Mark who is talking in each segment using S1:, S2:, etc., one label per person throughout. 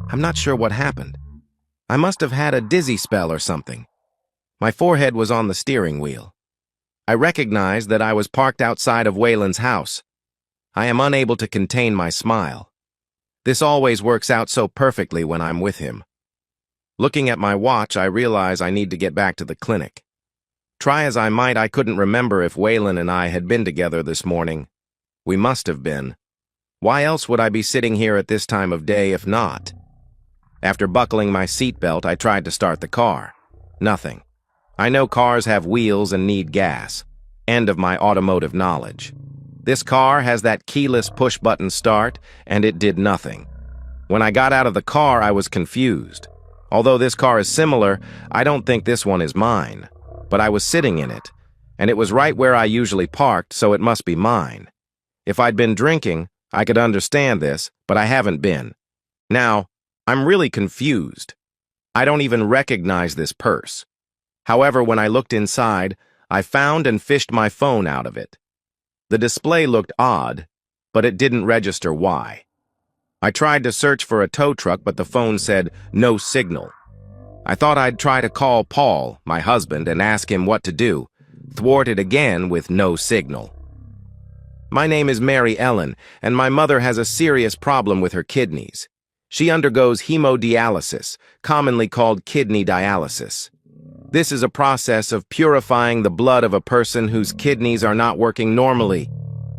S1: I'm not sure what happened. I must have had a dizzy spell or something. My forehead was on the steering wheel. I recognized that I was parked outside of Waylon's house. I am unable to contain my smile. This always works out so perfectly when I'm with him. Looking at my watch, I realize I need to get back to the clinic. Try as I might, I couldn't remember if Waylon and I had been together this morning. We must have been. Why else would I be sitting here at this time of day if not? After buckling my seatbelt, I tried to start the car. Nothing. I know cars have wheels and need gas. End of my automotive knowledge. This car has that keyless push-button start, and it did nothing. When I got out of the car, I was confused. Although this car is similar, I don't think this one is mine. But I was sitting in it, and it was right where I usually parked, so it must be mine. If I'd been drinking, I could understand this, but I haven't been. Now, I'm really confused. I don't even recognize this purse. However, when I looked inside, I found and fished my phone out of it. The display looked odd, but it didn't register why. I tried to search for a tow truck, but the phone said, "No signal." I thought I'd try to call Paul, my husband, and ask him what to do. Thwarted again with no signal. My name is Mary Ellen, and my mother has a serious problem with her kidneys. She undergoes hemodialysis, commonly called kidney dialysis. This is a process of purifying the blood of a person whose kidneys are not working normally.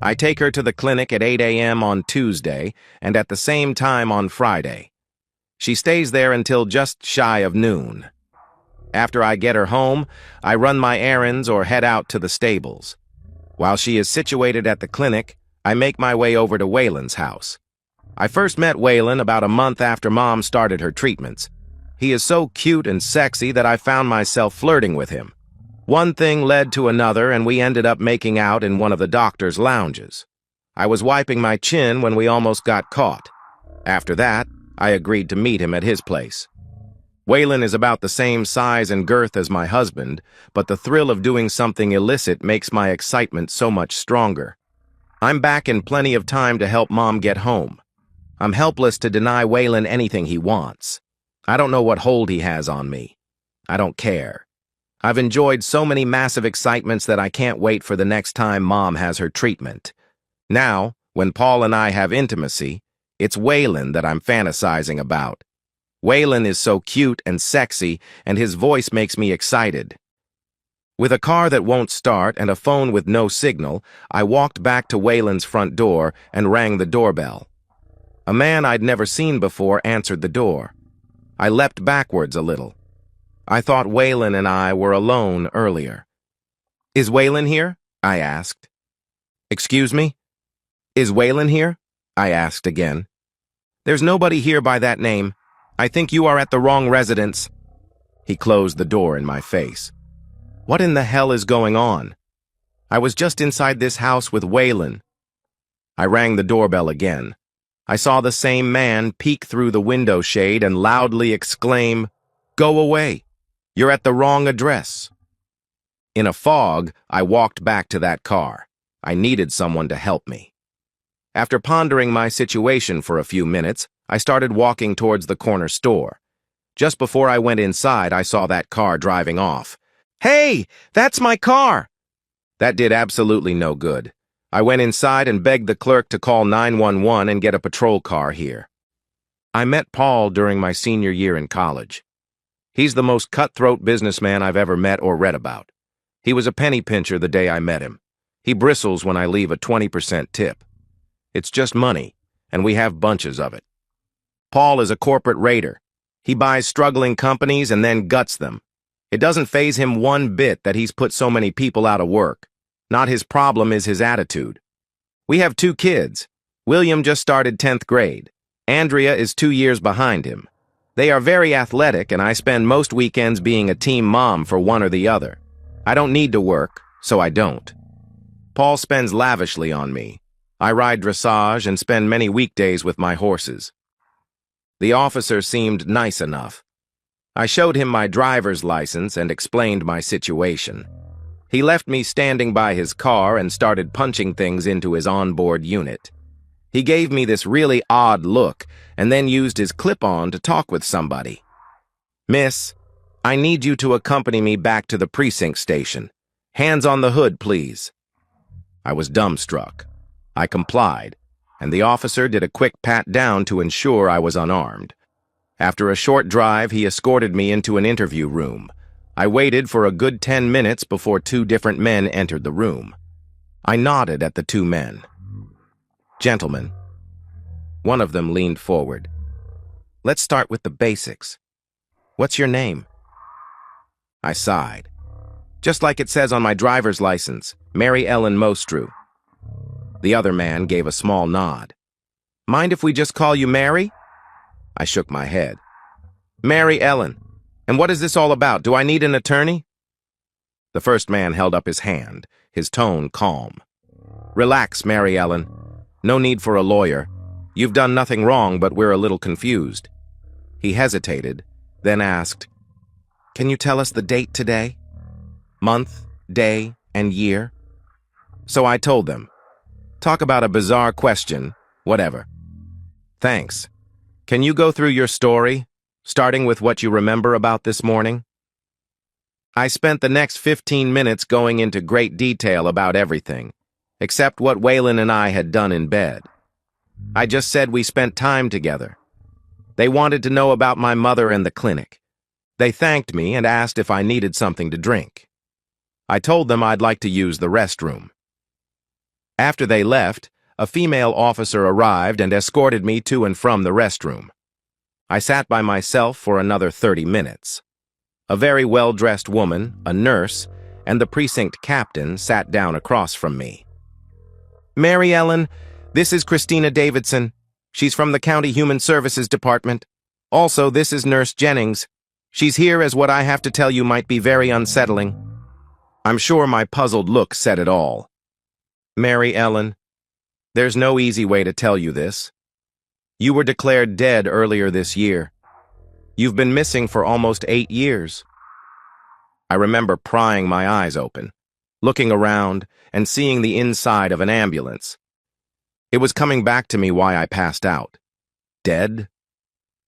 S1: I take her to the clinic at 8 a.m. on Tuesday and at the same time on Friday. She stays there until just shy of noon. After I get her home, I run my errands or head out to the stables. While she is situated at the clinic, I make my way over to Waylon's house. I first met Waylon about a month after Mom started her treatments. He is so cute and sexy that I found myself flirting with him. One thing led to another, and we ended up making out in one of the doctor's lounges. I was wiping my chin when we almost got caught. After that, I agreed to meet him at his place. Waylon is about the same size and girth as my husband, but the thrill of doing something illicit makes my excitement so much stronger. I'm back in plenty of time to help Mom get home. I'm helpless to deny Waylon anything he wants. I don't know what hold he has on me. I don't care. I've enjoyed so many massive excitements that I can't wait for the next time Mom has her treatment. Now, when Paul and I have intimacy, it's Waylon that I'm fantasizing about. Waylon is so cute and sexy, and his voice makes me excited. With a car that won't start and a phone with no signal, I walked back to Waylon's front door and rang the doorbell. A man I'd never seen before answered the door. I leapt backwards a little. I thought Waylon and I were alone earlier. "Is Waylon here?" I asked. "Excuse me? Is Waylon here?" I asked again. "There's nobody here by that name. I think you are at the wrong residence." He closed the door in my face. What in the hell is going on? I was just inside this house with Waylon. I rang the doorbell again. I saw the same man peek through the window shade and loudly exclaim, "Go away! You're at the wrong address." In a fog, I walked back to that car. I needed someone to help me. After pondering my situation for a few minutes, I started walking towards the corner store. Just before I went inside, I saw that car driving off. "Hey, that's my car!" That did absolutely no good. I went inside and begged the clerk to call 911 and get a patrol car here. I met Paul during my senior year in college. He's the most cutthroat businessman I've ever met or read about. He was a penny pincher the day I met him. He bristles when I leave a 20% tip. It's just money, and we have bunches of it. Paul is a corporate raider. He buys struggling companies and then guts them. It doesn't faze him one bit that he's put so many people out of work. Not his problem is his attitude. We have 2 kids. William just started 10th grade. Andrea is 2 years behind him. They are very athletic, and I spend most weekends being a team mom for one or the other. I don't need to work, so I don't. Paul spends lavishly on me. I ride dressage and spend many weekdays with my horses. The officer seemed nice enough. I showed him my driver's license and explained my situation. He left me standing by his car and started punching things into his onboard unit. He gave me this really odd look, and then used his clip-on to talk with somebody. "Miss, I need you to accompany me back to the precinct station. Hands on the hood, please." I was dumbstruck. I complied, and the officer did a quick pat-down to ensure I was unarmed. After a short drive, he escorted me into an interview room. I waited for a good 10 minutes before 2 different men entered the room. I nodded at the 2 men. "Gentlemen." One of them leaned forward. "Let's start with the basics. What's your name?" I sighed. "Just like it says on my driver's license, Mary Ellen Mostrew." The other man gave a small nod. "Mind if we just call you Mary?" I shook my head. "Mary Ellen. And what is this all about? Do I need an attorney?" The first man held up his hand, his tone calm. "Relax, Mary Ellen. No need for a lawyer. You've done nothing wrong, but we're a little confused." He hesitated, then asked, "Can you tell us the date today? Month, day, and year?" So I told them. "Talk about a bizarre question, whatever." "Thanks. Can you go through your story, starting with what you remember about this morning?" I spent the next 15 minutes going into great detail about everything, except what Waylon and I had done in bed. I just said we spent time together. They wanted to know about my mother and the clinic. They thanked me and asked if I needed something to drink. I told them I'd like to use the restroom. After they left, a female officer arrived and escorted me to and from the restroom. I sat by myself for another 30 minutes. A very well-dressed woman, a nurse, and the precinct captain sat down across from me. "Mary Ellen, this is Christina Davidson. She's from the County Human Services Department. Also, this is Nurse Jennings. She's here as what I have to tell you might be very unsettling." I'm sure my puzzled look said it all. "Mary Ellen, there's no easy way to tell you this. You were declared dead earlier this year. You've been missing for almost 8 years. I remember prying my eyes open, looking around, and seeing the inside of an ambulance. It was coming back to me why I passed out. Dead?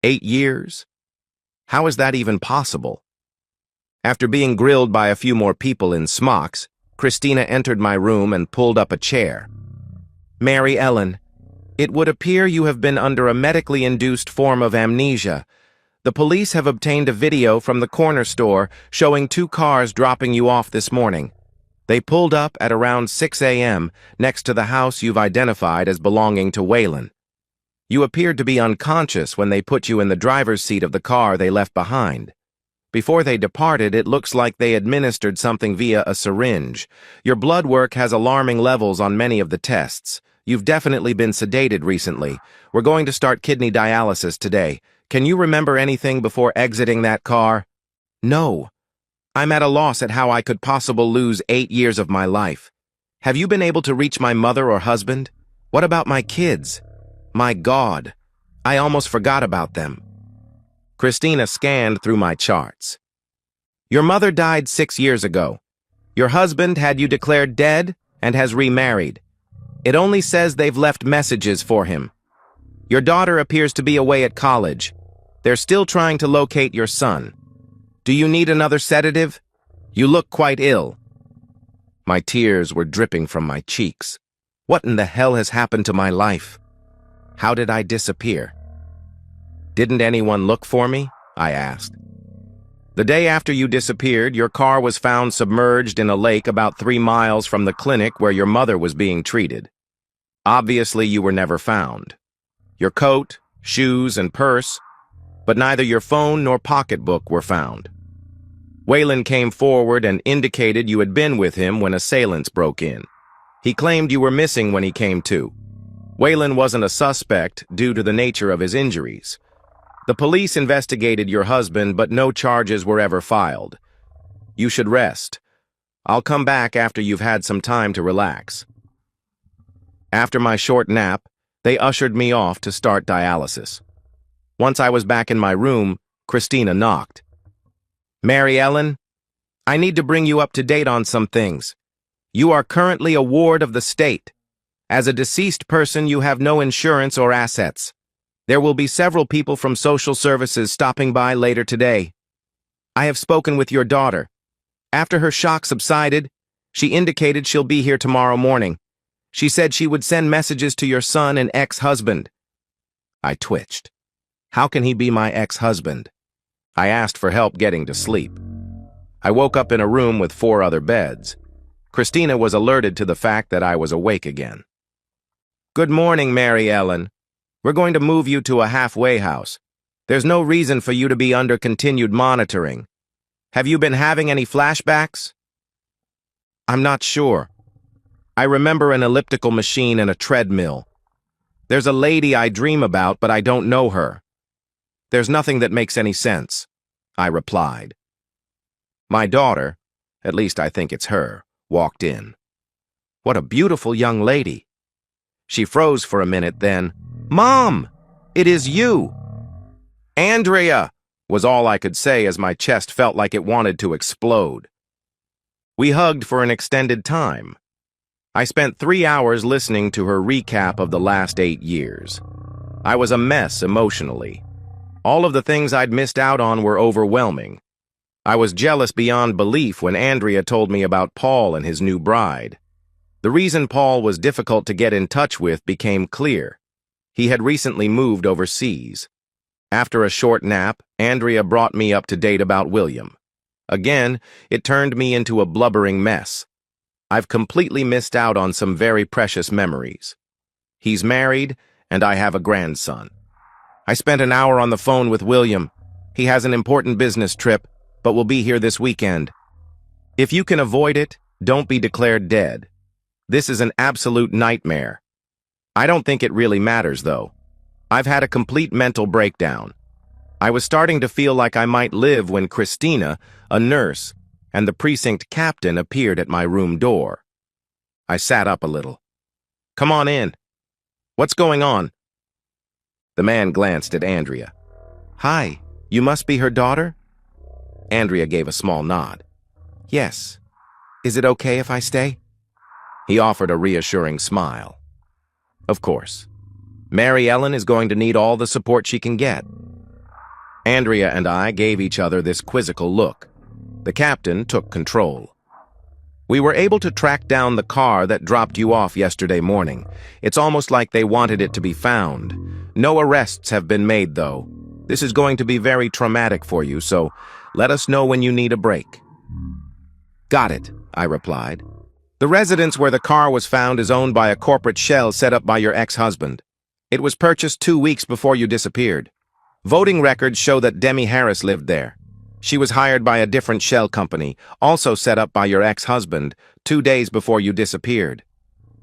S1: 8 years? How is that even possible? After being grilled by a few more people in smocks, Christina entered my room and pulled up a chair. "Mary Ellen, it would appear you have been under a medically induced form of amnesia. The police have obtained a video from the corner store showing 2 cars dropping you off this morning. They pulled up at around 6 a.m. next to the house you've identified as belonging to Waylon. You appeared to be unconscious when they put you in the driver's seat of the car they left behind. Before they departed, it looks like they administered something via a syringe. Your blood work has alarming levels on many of the tests. You've definitely been sedated recently. We're going to start kidney dialysis today. Can you remember anything before exiting that car?" "No. I'm at a loss at how I could possibly lose 8 years of my life. Have you been able to reach my mother or husband? What about my kids? My God, I almost forgot about them." Christina scanned through my charts. "Your mother died 6 years ago. Your husband had you declared dead and has remarried. It only says they've left messages for him. Your daughter appears to be away at college. They're still trying to locate your son. Do you need another sedative? You look quite ill." My tears were dripping from my cheeks. What in the hell has happened to my life? How did I disappear? "Didn't anyone look for me?" I asked. "The day after you disappeared, your car was found submerged in a lake about 3 miles from the clinic where your mother was being treated. Obviously, you were never found. Your coat, shoes, and purse, but neither your phone nor pocketbook were found. Waylon came forward and indicated you had been with him when assailants broke in. He claimed you were missing when he came to. Waylon wasn't a suspect due to the nature of his injuries. The police investigated your husband, but no charges were ever filed. You should rest. I'll come back after you've had some time to relax." After my short nap, they ushered me off to start dialysis. Once I was back in my room, Christina knocked. "Mary Ellen, I need to bring you up to date on some things. You are currently a ward of the state. As a deceased person, you have no insurance or assets. There will be several people from social services stopping by later today. I have spoken with your daughter. After her shock subsided, she indicated she'll be here tomorrow morning. She said she would send messages to your son and ex-husband. I twitched. How can he be my ex-husband? I asked for help getting to sleep. I woke up in a room with 4 other beds. Christina was alerted to the fact that I was awake again. Good morning, Mary Ellen. We're going to move you to a halfway house. There's no reason for you to be under continued monitoring. Have you been having any flashbacks? I'm not sure. I remember an elliptical machine and a treadmill. There's a lady I dream about, but I don't know her. There's nothing that makes any sense, I replied. My daughter, at least I think it's her, walked in. What a beautiful young lady. She froze for a minute, then, Mom, it is you. Andrea, was all I could say as my chest felt like it wanted to explode. We hugged for an extended time. I spent 3 hours listening to her recap of the last 8 years. I was a mess emotionally. All of the things I'd missed out on were overwhelming. I was jealous beyond belief when Andrea told me about Paul and his new bride. The reason Paul was difficult to get in touch with became clear. He had recently moved overseas. After a short nap, Andrea brought me up to date about William. Again, it turned me into a blubbering mess. I've completely missed out on some very precious memories. He's married, and I have a grandson. I spent an hour on the phone with William. He has an important business trip, but will be here this weekend. If you can avoid it, don't be declared dead. This is an absolute nightmare. I don't think it really matters, though. I've had a complete mental breakdown. I was starting to feel like I might live when Christina, a nurse, and the precinct captain appeared at my room door. I sat up a little. Come on in. What's going on? The man glanced at Andrea. Hi, you must be her daughter? Andrea gave a small nod. Yes. Is it okay if I stay? He offered a reassuring smile. Of course. Mary Ellen is going to need all the support she can get. Andrea and I gave each other this quizzical look. The captain took control. We were able to track down the car that dropped you off yesterday morning. It's almost like they wanted it to be found. No arrests have been made, though. This is going to be very traumatic for you, so let us know when you need a break. Got it, I replied. The residence where the car was found is owned by a corporate shell set up by your ex-husband. It was purchased 2 weeks before you disappeared. Voting records show that Demi Harris lived there. She was hired by a different shell company, also set up by your ex-husband, 2 days before you disappeared.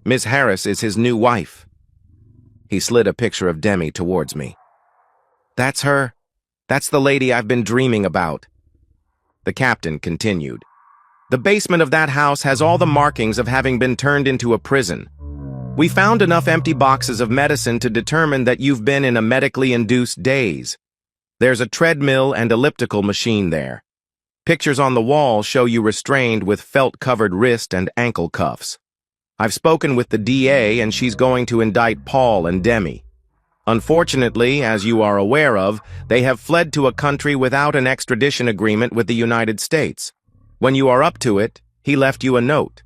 S1: Ms. Harris is his new wife. He slid a picture of Demi towards me. That's her. That's the lady I've been dreaming about. The captain continued. The basement of that house has all the markings of having been turned into a prison. We found enough empty boxes of medicine to determine that you've been in a medically induced daze. There's a treadmill and elliptical machine there. Pictures on the wall show you restrained with felt-covered wrist and ankle cuffs. I've spoken with the DA and she's going to indict Paul and Demi. Unfortunately, as you are aware of, they have fled to a country without an extradition agreement with the United States. When you are up to it, he left you a note.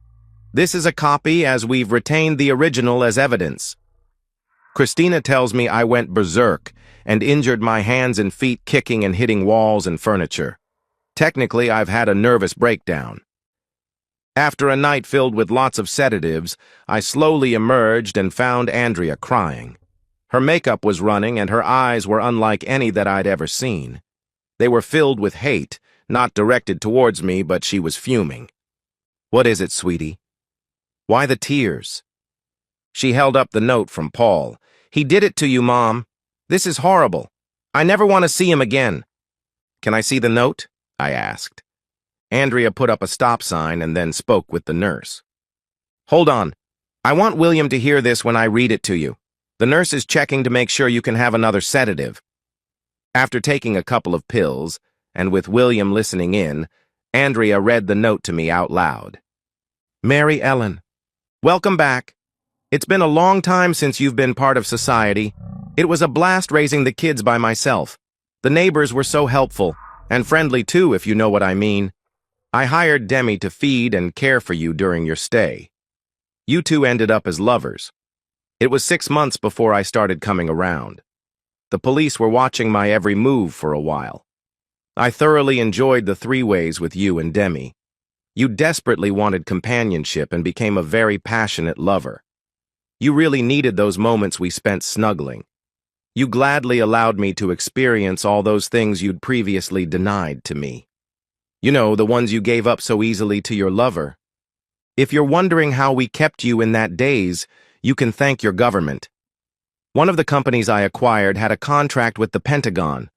S1: This is a copy as we've retained the original as evidence. Christina tells me I went berserk and injured my hands and feet kicking and hitting walls and furniture. Technically, I've had a nervous breakdown. After a night filled with lots of sedatives, I slowly emerged and found Andrea crying. Her makeup was running and her eyes were unlike any that I'd ever seen. They were filled with hate, not directed towards me, but she was fuming. What is it, sweetie? Why the tears? She held up the note from Paul. He did it to you, Mom. This is horrible. I never want to see him again. Can I see the note? I asked. Andrea put up a stop sign and then spoke with the nurse. Hold on. I want William to hear this when I read it to you. The nurse is checking to make sure you can have another sedative. After taking a couple of pills, and with William listening in, Andrea read the note to me out loud. Mary Ellen, welcome back. It's been a long time since you've been part of society. It was a blast raising the kids by myself. The neighbors were so helpful, and friendly too, if you know what I mean. I hired Demi to feed and care for you during your stay. You two ended up as lovers. It was 6 months before I started coming around. The police were watching my every move for a while. I thoroughly enjoyed the three-ways with you and Demi. You desperately wanted companionship and became a very passionate lover. You really needed those moments we spent snuggling. You gladly allowed me to experience all those things you'd previously denied to me. You know, the ones you gave up so easily to your lover. If you're wondering how we kept you in that daze, you can thank your government. One of the companies I acquired had a contract with the Pentagon.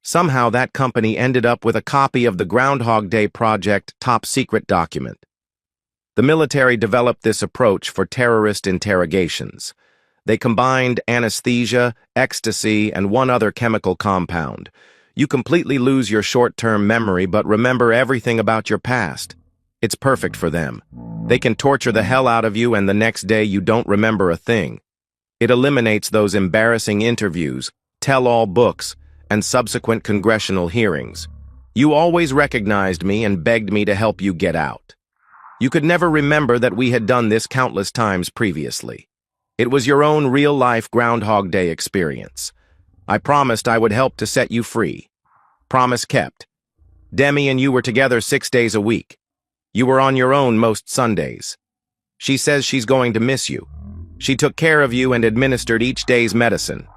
S1: Somehow that company ended up with a copy of the Groundhog Day Project top-secret document. The military developed this approach for terrorist interrogations. They combined anesthesia, ecstasy, and one other chemical compound. You completely lose your short-term memory but remember everything about your past. It's perfect for them. They can torture the hell out of you and the next day you don't remember a thing. It eliminates those embarrassing interviews, tell-all books, and subsequent congressional hearings. You always recognized me and begged me to help you get out. You could never remember that we had done this countless times previously. It was your own real-life Groundhog Day experience. I promised I would help to set you free. Promise kept. Demi and you were together 6 days a week. You were on your own most Sundays. She says she's going to miss you. She took care of you and administered each day's medicine.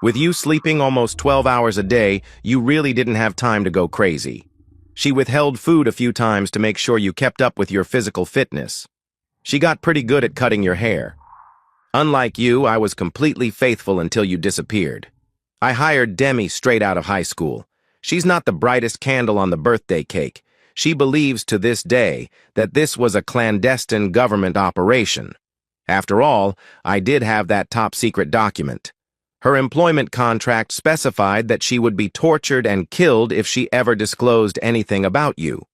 S1: With you sleeping almost 12 hours a day, you really didn't have time to go crazy. She withheld food a few times to make sure you kept up with your physical fitness. She got pretty good at cutting your hair. Unlike you, I was completely faithful until you disappeared. I hired Demi straight out of high school. She's not the brightest candle on the birthday cake. She believes to this day that this was a clandestine government operation. After all, I did have that top-secret document. Her employment contract specified that she would be tortured and killed if she ever disclosed anything about you.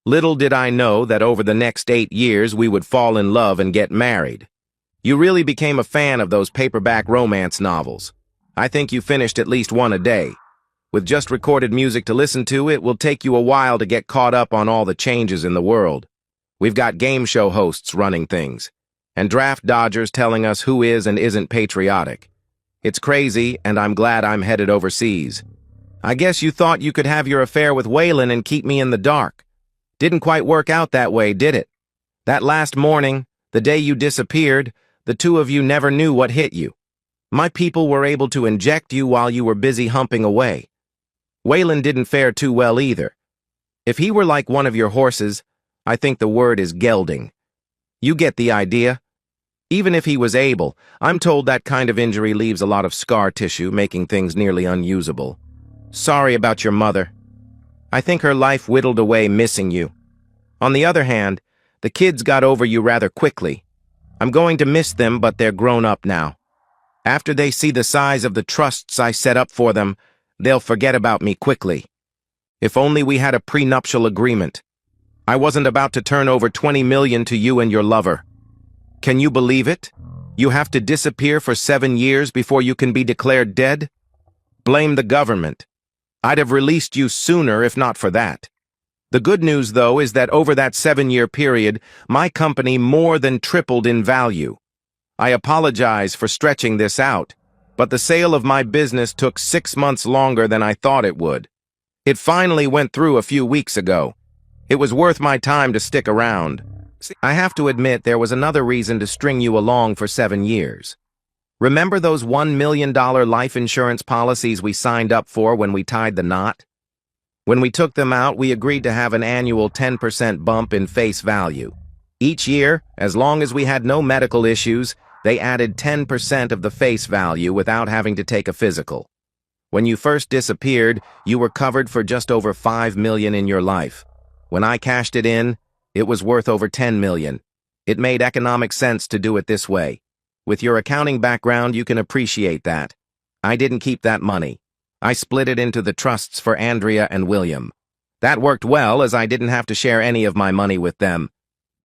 S1: Little did I know that over the next 8 years we would fall in love and get married. You really became a fan of those paperback romance novels. I think you finished at least one a day. With just recorded music to listen to, it will take you a while to get caught up on all the changes in the world. We've got game show hosts running things, and draft dodgers telling us who is and isn't patriotic. It's crazy, and I'm glad I'm headed overseas. I guess you thought you could have your affair with Waylon and keep me in the dark. Didn't quite work out that way, did it? That last morning, the day you disappeared, the two of you never knew what hit you. My people were able to inject you while you were busy humping away. Waylon didn't fare too well either. If he were like one of your horses, I think the word is gelding. You get the idea. Even if he was able, I'm told that kind of injury leaves a lot of scar tissue, making things nearly unusable. Sorry about your mother. I think her life whittled away missing you. On the other hand, the kids got over you rather quickly. I'm going to miss them, but they're grown up now. After they see the size of the trusts I set up for them, they'll forget about me quickly. If only we had a prenuptial agreement. I wasn't about to turn over $20 million to you and your lover. Can you believe it? You have to disappear for 7 years before you can be declared dead? Blame the government. I'd have released you sooner if not for that. The good news, though, is that over that 7-year period, my company more than tripled in value. I apologize for stretching this out, but the sale of my business took 6 months longer than I thought it would. It finally went through a few weeks ago. It was worth my time to stick around. I have to admit there was another reason to string you along for 7 years. Remember those $1 million life insurance policies we signed up for when we tied the knot? When we took them out, we agreed to have an annual 10% bump in face value. Each year, as long as we had no medical issues, they added 10% of the face value without having to take a physical. When you first disappeared, you were covered for just over $5 million in your life. When I cashed it in, it was worth over $10 million. It made economic sense to do it this way. With your accounting background, you can appreciate that. I didn't keep that money. I split it into the trusts for Andrea and William. That worked well, as I didn't have to share any of my money with them.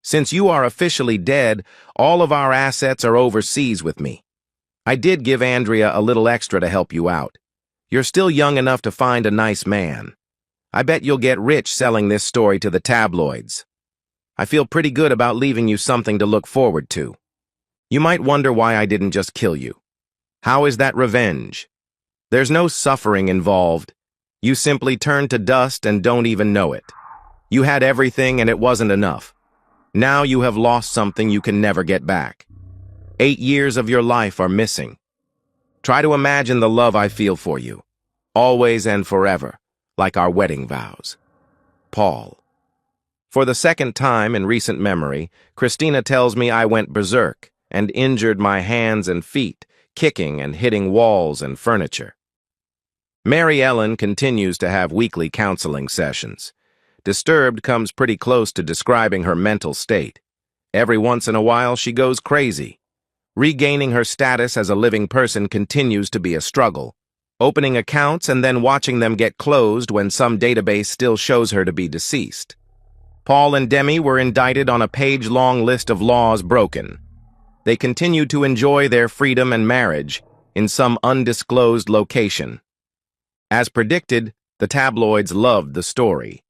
S1: Since you are officially dead, all of our assets are overseas with me. I did give Andrea a little extra to help you out. You're still young enough to find a nice man. I bet you'll get rich selling this story to the tabloids. I feel pretty good about leaving you something to look forward to. You might wonder why I didn't just kill you. How is that revenge? There's no suffering involved. You simply turn to dust and don't even know it. You had everything and it wasn't enough. Now you have lost something you can never get back. 8 years of your life are missing. Try to imagine the love I feel for you, always and forever, like our wedding vows. Paul. For the second time in recent memory, Christina tells me I went berserk and injured my hands and feet, kicking and hitting walls and furniture. Mary Ellen continues to have weekly counseling sessions. Disturbed comes pretty close to describing her mental state. Every once in a while, she goes crazy. Regaining her status as a living person continues to be a struggle. Opening accounts and then watching them get closed when some database still shows her to be deceased. Paul and Demi were indicted on a page-long list of laws broken. They continued to enjoy their freedom and marriage in some undisclosed location. As predicted, the tabloids loved the story.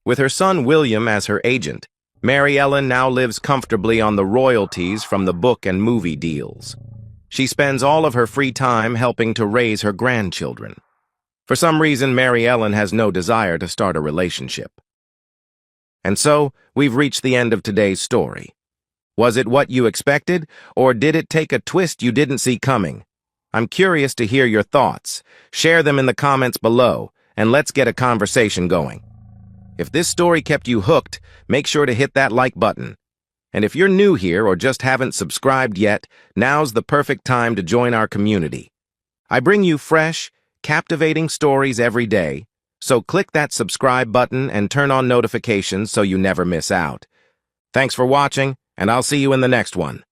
S1: With her son William as her agent, Mary Ellen now lives comfortably on the royalties from the book and movie deals. She spends all of her free time helping to raise her grandchildren. For some reason, Mary Ellen has no desire to start a relationship. And so, we've reached the end of today's story. Was it what you expected, or did it take a twist you didn't see coming? I'm curious to hear your thoughts. Share them in the comments below, and let's get a conversation going. If this story kept you hooked, make sure to hit that like button. And if you're new here or just haven't subscribed yet, now's the perfect time to join our community. I bring you fresh, captivating stories every day, so click that subscribe button and turn on notifications so you never miss out. Thanks for watching, and I'll see you in the next one.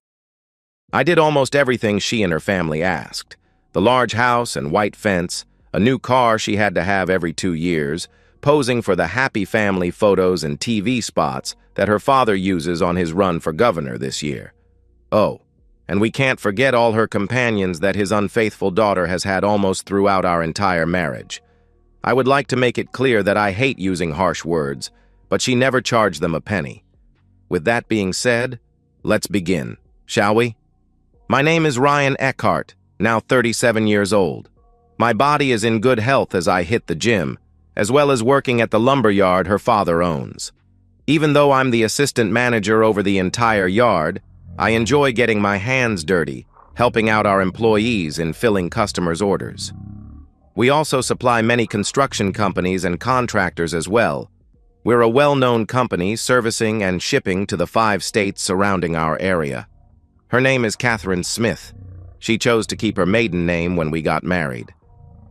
S1: I did almost everything she and her family asked. The large house and white fence, a new car she had to have every 2 years, posing for the happy family photos and TV spots that her father uses on his run for governor this year. Oh, and we can't forget all her companions that his unfaithful daughter has had almost throughout our entire marriage. I would like to make it clear that I hate using harsh words, but she never charged them a penny. With that being said, let's begin, shall we? My name is Ryan Eckhart, now 37 years old. My body is in good health as I hit the gym, as well as working at the lumber yard her father owns. Even though I'm the assistant manager over the entire yard, I enjoy getting my hands dirty, helping out our employees in filling customers' orders. We also supply many construction companies and contractors as well. We're a well-known company servicing and shipping to the 5 states surrounding our area. Her name is Catherine Smith. She chose to keep her maiden name when we got married,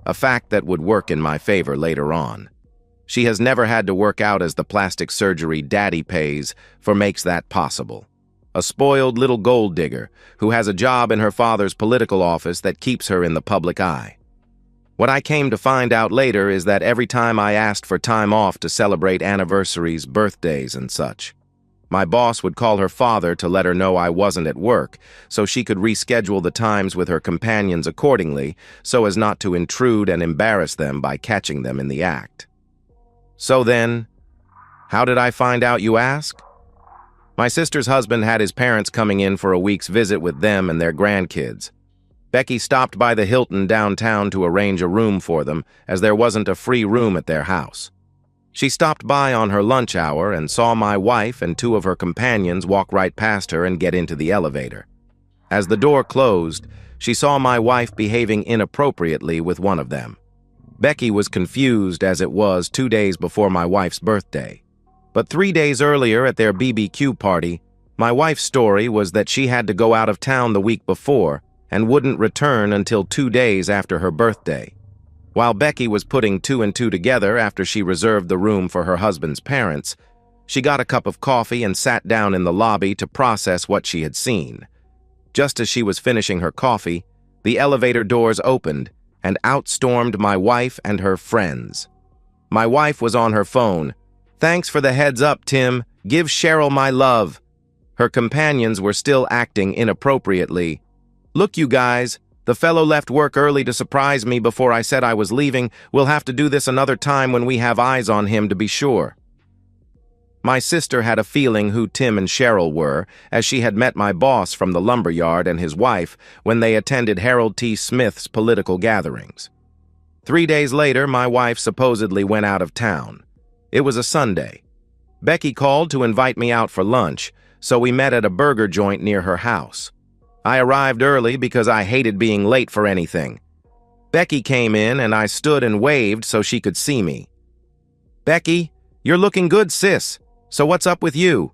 S1: a fact that would work in my favor later on. She has never had to work out as the plastic surgery daddy pays for makes that possible. A spoiled little gold digger who has a job in her father's political office that keeps her in the public eye. What I came to find out later is that every time I asked for time off to celebrate anniversaries, birthdays, and such, my boss would call her father to let her know I wasn't at work so she could reschedule the times with her companions accordingly so as not to intrude and embarrass them by catching them in the act. So then, how did I find out, you ask? My sister's husband had his parents coming in for a week's visit with them and their grandkids. Becky stopped by the Hilton downtown to arrange a room for them, as there wasn't a free room at their house. She stopped by on her lunch hour and saw my wife and 2 of her companions walk right past her and get into the elevator. As the door closed, she saw my wife behaving inappropriately with one of them. Becky was confused as it was 2 days before my wife's birthday. But 3 days earlier at their BBQ party, my wife's story was that she had to go out of town the week before and wouldn't return until 2 days after her birthday. While Becky was putting 2 and 2 together after she reserved the room for her husband's parents, she got a cup of coffee and sat down in the lobby to process what she had seen. Just as she was finishing her coffee, the elevator doors opened and out stormed my wife and her friends. My wife was on her phone, Thanks for the heads up, Tim. Give Cheryl my love. Her companions were still acting inappropriately. Look, you guys, the fellow left work early to surprise me before I said I was leaving. We'll have to do this another time when we have eyes on him to be sure. My sister had a feeling who Tim and Cheryl were, as she had met my boss from the lumberyard and his wife when they attended Harold T. Smith's political gatherings. 3 days later, my wife supposedly went out of town. It was a Sunday. Becky called to invite me out for lunch, so we met at a burger joint near her house. I arrived early because I hated being late for anything. Becky came in and I stood and waved so she could see me. "Becky, you're looking good, sis. So what's up with you?"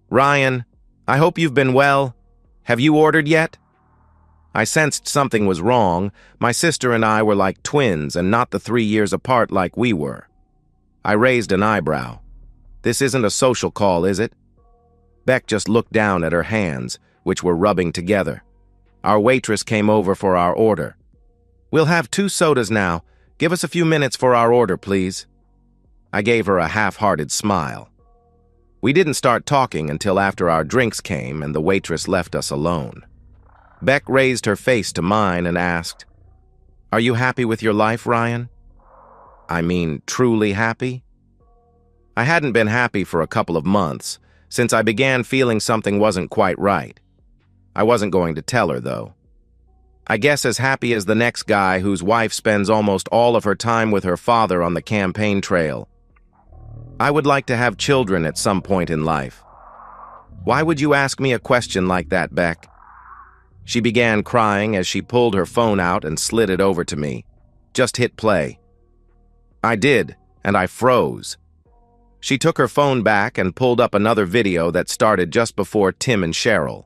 S1: "Ryan, I hope you've been well. Have you ordered yet?" I sensed something was wrong. My sister and I were like twins and not the 3 years apart like we were. I raised an eyebrow. "This isn't a social call, is it?" Beck just looked down at her hands, which were rubbing together. Our waitress came over for our order. "We'll have 2 sodas now. Give us a few minutes for our order, please." I gave her a half-hearted smile. We didn't start talking until after our drinks came and the waitress left us alone. Beck raised her face to mine and asked, "Are you happy with your life, Ryan?" I mean, truly happy? I hadn't been happy for a couple of months, since I began feeling something wasn't quite right. I wasn't going to tell her, though. I guess as happy as the next guy whose wife spends almost all of her time with her father on the campaign trail. I would like to have children at some point in life. Why would you ask me a question like that, Beck? She began crying as she pulled her phone out and slid it over to me. Just hit play. I did, and I froze. She took her phone back and pulled up another video that started just before Tim and Cheryl.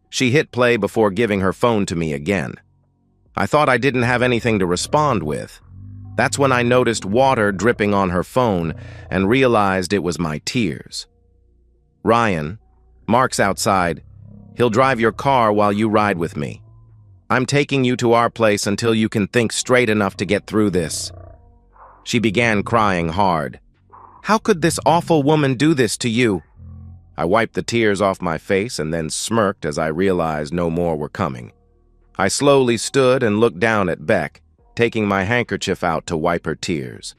S1: She hit play before giving her phone to me again. I thought I didn't have anything to respond with. That's when I noticed water dripping on her phone and realized it was my tears. "Ryan, Mark's outside. He'll drive your car while you ride with me. I'm taking you to our place until you can think straight enough to get through this." She began crying hard. "How could this awful woman do this to you?" I wiped the tears off my face and then smirked as I realized no more were coming. I slowly stood and looked down at Beck, taking my handkerchief out to wipe her tears.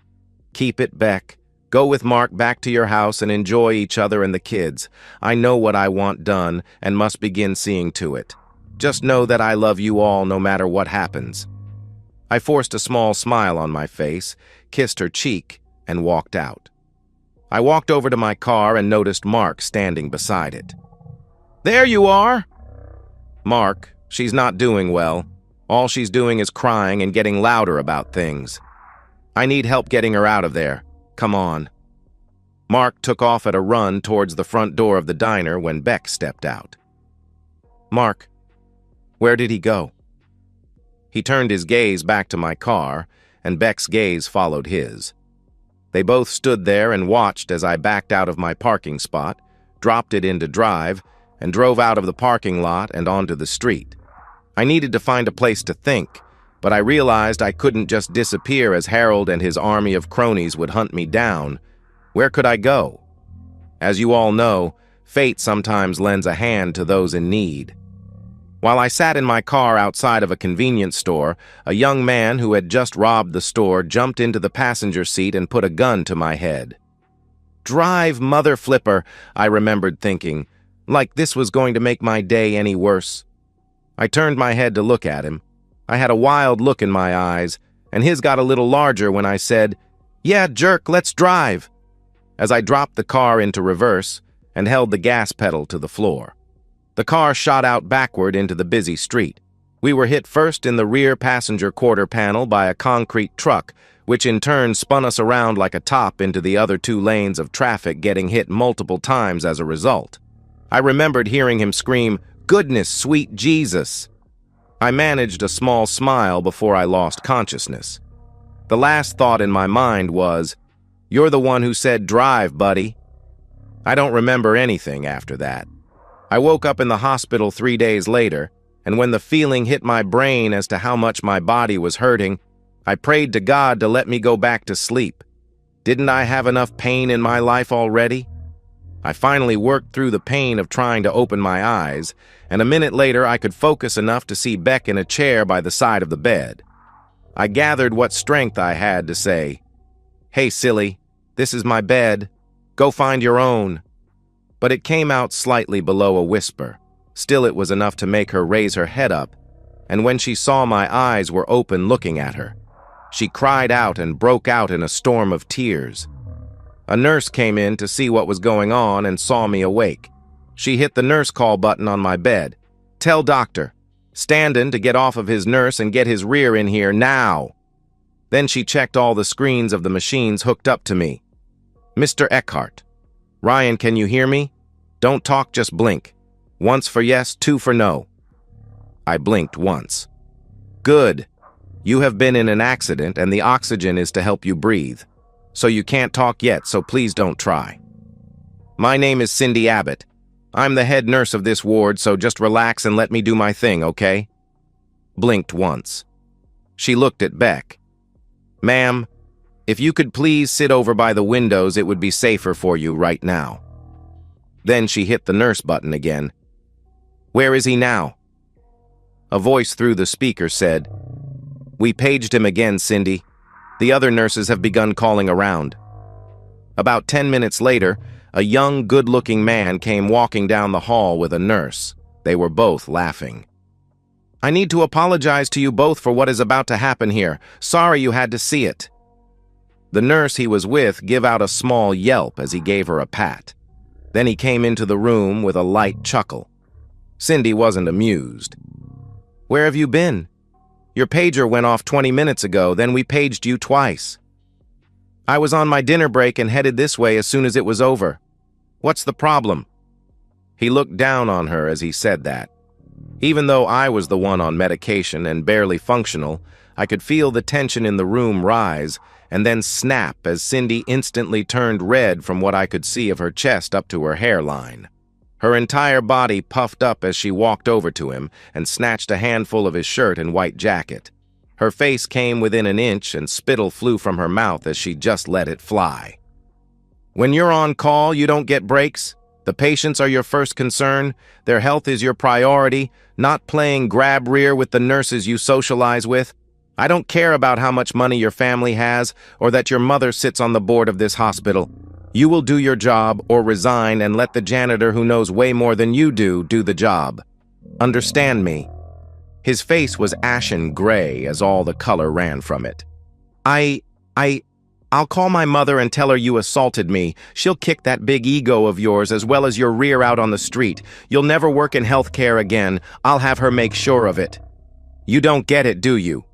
S1: "Keep it, Beck. Go with Mark back to your house and enjoy each other and the kids. I know what I want done and must begin seeing to it. Just know that I love you all no matter what happens." I forced a small smile on my face, kissed her cheek, and walked out. I walked over to my car and noticed Mark standing beside it. "There you are!" "Mark, she's not doing well. All she's doing is crying and getting louder about things. I need help getting her out of there. Come on." Mark took off at a run towards the front door of the diner when Beck stepped out. "Mark, where did he go?" He turned his gaze back to my car, and Beck's gaze followed his. They both stood there and watched as I backed out of my parking spot, dropped it into drive, and drove out of the parking lot and onto the street. I needed to find a place to think, but I realized I couldn't just disappear as Harold and his army of cronies would hunt me down. Where could I go? As you all know, fate sometimes lends a hand to those in need. While I sat in my car outside of a convenience store, a young man who had just robbed the store jumped into the passenger seat and put a gun to my head. "Drive, mother flipper," I remembered thinking, like this was going to make my day any worse. I turned my head to look at him. I had a wild look in my eyes, and his got a little larger when I said, "Yeah, jerk, let's drive," as I dropped the car into reverse and held the gas pedal to the floor. The car shot out backward into the busy street. We were hit first in the rear passenger quarter panel by a concrete truck, which in turn spun us around like a top into the other 2 lanes of traffic, getting hit multiple times as a result. I remembered hearing him scream, "Goodness, sweet Jesus!" I managed a small smile before I lost consciousness. The last thought in my mind was, "You're the one who said drive, buddy." I don't remember anything after that. I woke up in the hospital 3 days later, and when the feeling hit my brain as to how much my body was hurting, I prayed to God to let me go back to sleep. Didn't I have enough pain in my life already? I finally worked through the pain of trying to open my eyes, and a minute later I could focus enough to see Beck in a chair by the side of the bed. I gathered what strength I had to say, "Hey, silly, this is my bed. Go find your own." But it came out slightly below a whisper. Still, it was enough to make her raise her head up, and when she saw my eyes were open looking at her, she cried out and broke out in a storm of tears. A nurse came in to see what was going on and saw me awake. She hit the nurse call button on my bed. "Tell Dr. Standen to get off of his nurse and get his rear in here now." Then she checked all the screens of the machines hooked up to me. "Mr. Eckhart. Ryan, can you hear me? Don't talk, just blink. Once for yes, two for no." I blinked once. "Good. You have been in an accident and the oxygen is to help you breathe. So you can't talk yet, so please don't try. My name is Cindy Abbott. I'm the head nurse of this ward, so just relax and let me do my thing, okay?" Blinked once. She looked at Beck. "Ma'am, if you could please sit over by the windows, it would be safer for you right now." Then she hit the nurse button again. "Where is he now?" A voice through the speaker said, "We paged him again, Cindy. The other nurses have begun calling around." About 10 minutes later, a young, good-looking man came walking down the hall with a nurse. They were both laughing. "I need to apologize to you both for what is about to happen here. Sorry you had to see it." The nurse he was with gave out a small yelp as he gave her a pat. Then he came into the room with a light chuckle. Cindy wasn't amused. "Where have you been? Your pager went off 20 minutes ago, then we paged you twice." "I was on my dinner break and headed this way as soon as it was over. What's the problem?" He looked down on her as he said that. Even though I was the one on medication and barely functional, I could feel the tension in the room rise and then snap as Cindy instantly turned red from what I could see of her chest up to her hairline. Her entire body puffed up as she walked over to him and snatched a handful of his shirt and white jacket. Her face came within an inch and spittle flew from her mouth as she just let it fly. "When you're on call, you don't get breaks. The patients are your first concern. Their health is your priority, not playing grab rear with the nurses you socialize with. I don't care about how much money your family has or that your mother sits on the board of this hospital. You will do your job or resign and let the janitor who knows way more than you do the job. Understand me?" His face was ashen gray as all the color ran from it. I'll call my mother and tell her you assaulted me. She'll kick that big ego of yours as well as your rear out on the street. You'll never work in healthcare again. I'll have her make sure of it." "You don't get it, do you?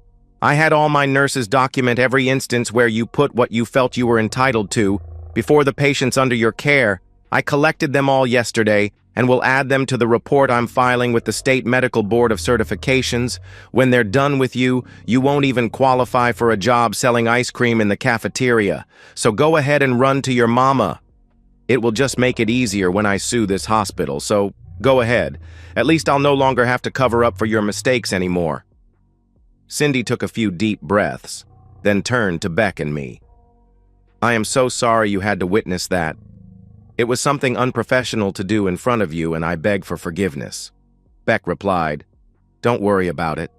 S1: I had all my nurses document every instance where you put what you felt you were entitled to before the patients under your care. I collected them all yesterday and will add them to the report I'm filing with the State Medical Board of Certifications. When they're done with you, you won't even qualify for a job selling ice cream in the cafeteria. So go ahead and run to your mama. It will just make it easier when I sue this hospital, so go ahead. At least I'll no longer have to cover up for your mistakes anymore." Cindy took a few deep breaths, then turned to Beck and me. "I am so sorry you had to witness that. It was something unprofessional to do in front of you, and I beg for forgiveness." Beck replied, "Don't worry about it."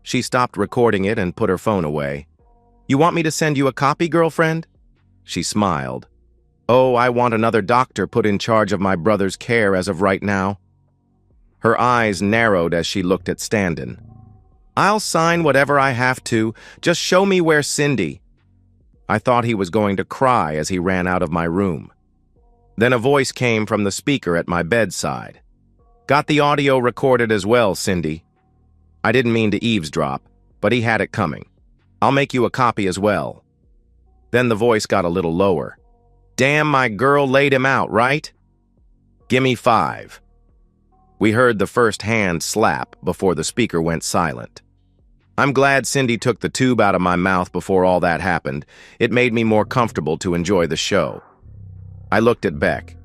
S1: She stopped recording it and put her phone away. "You want me to send you a copy, girlfriend?" She smiled. "Oh, I want another doctor put in charge of my brother's care as of right now." Her eyes narrowed as she looked at Standen. "I'll sign whatever I have to. Just show me where Cindy." I thought he was going to cry as he ran out of my room. Then a voice came from the speaker at my bedside. "Got the audio recorded as well, Cindy." I didn't mean to eavesdrop, but he had it coming. "I'll make you a copy as well." Then the voice got a little lower. "Damn, my girl laid him out, right? Gimme 5. We heard the first hand slap before the speaker went silent. I'm glad Cindy took the tube out of my mouth before all that happened. It made me more comfortable to enjoy the show. I looked at Beck.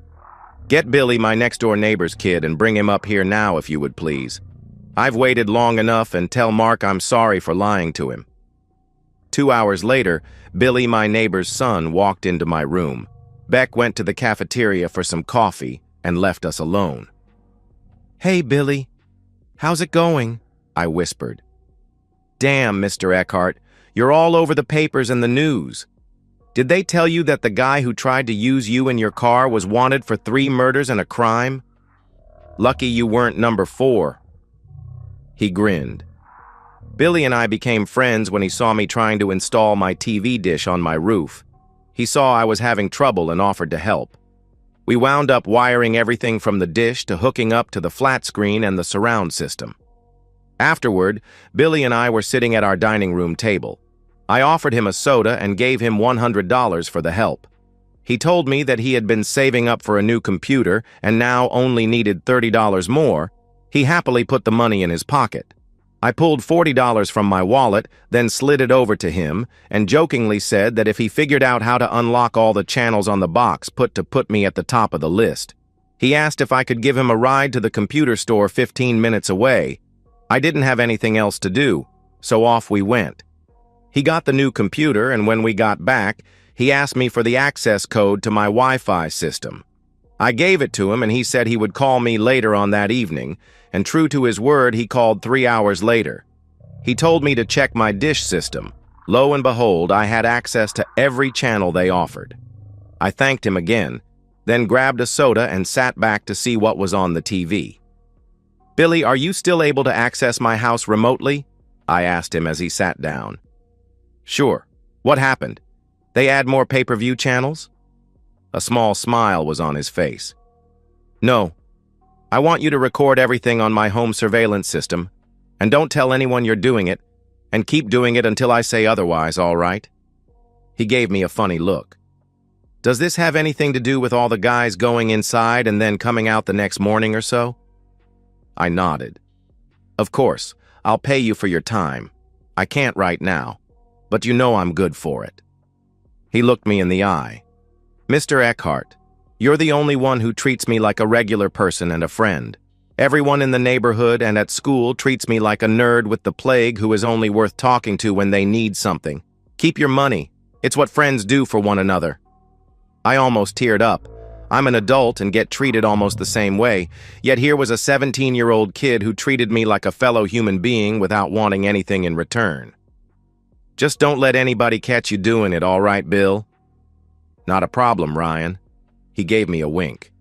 S1: "Get Billy, my next-door neighbor's kid, and bring him up here now, if you would please. I've waited long enough, and tell Mark I'm sorry for lying to him." 2 hours later, Billy, my neighbor's son, walked into my room. Beck went to the cafeteria for some coffee and left us alone. "Hey, Billy. How's it going?" I whispered. "Damn, Mr. Eckhart, you're all over the papers and the news. Did they tell you that the guy who tried to use you in your car was wanted for 3 murders and a crime? Lucky you weren't number 4. He grinned. Billy and I became friends when he saw me trying to install my TV dish on my roof. He saw I was having trouble and offered to help. We wound up wiring everything from the dish to hooking up to the flat screen and the surround system. Afterward, Billy and I were sitting at our dining room table. I offered him a soda and gave him $100 for the help. He told me that he had been saving up for a new computer and now only needed $30 more. He happily put the money in his pocket. I pulled $40 from my wallet, then slid it over to him, and jokingly said that if he figured out how to unlock all the channels on the box put me at the top of the list. He asked if I could give him a ride to the computer store 15 minutes away. I didn't have anything else to do, so off we went. He got the new computer, and when we got back, he asked me for the access code to my Wi-Fi system. I gave it to him, and he said he would call me later on that evening, and true to his word, he called 3 hours later. He told me to check my dish system. Lo and behold, I had access to every channel they offered. I thanked him again, then grabbed a soda and sat back to see what was on the TV. "Billy, are you still able to access my house remotely?" I asked him as he sat down. "Sure. What happened? They add more pay-per-view channels?" A small smile was on his face. "No. I want you to record everything on my home surveillance system, and don't tell anyone you're doing it, and keep doing it until I say otherwise, all right?" He gave me a funny look. "Does this have anything to do with all the guys going inside and then coming out the next morning or so?" I nodded. "Of course, I'll pay you for your time. I can't right now, but you know I'm good for it." He looked me in the eye. "Mr. Eckhart, you're the only one who treats me like a regular person and a friend. Everyone in the neighborhood and at school treats me like a nerd with the plague who is only worth talking to when they need something. Keep your money. It's what friends do for one another." I almost teared up. I'm an adult and get treated almost the same way, yet here was a 17-year-old kid who treated me like a fellow human being without wanting anything in return. "Just don't let anybody catch you doing it, all right, Bill?" "Not a problem, Ryan." He gave me a wink.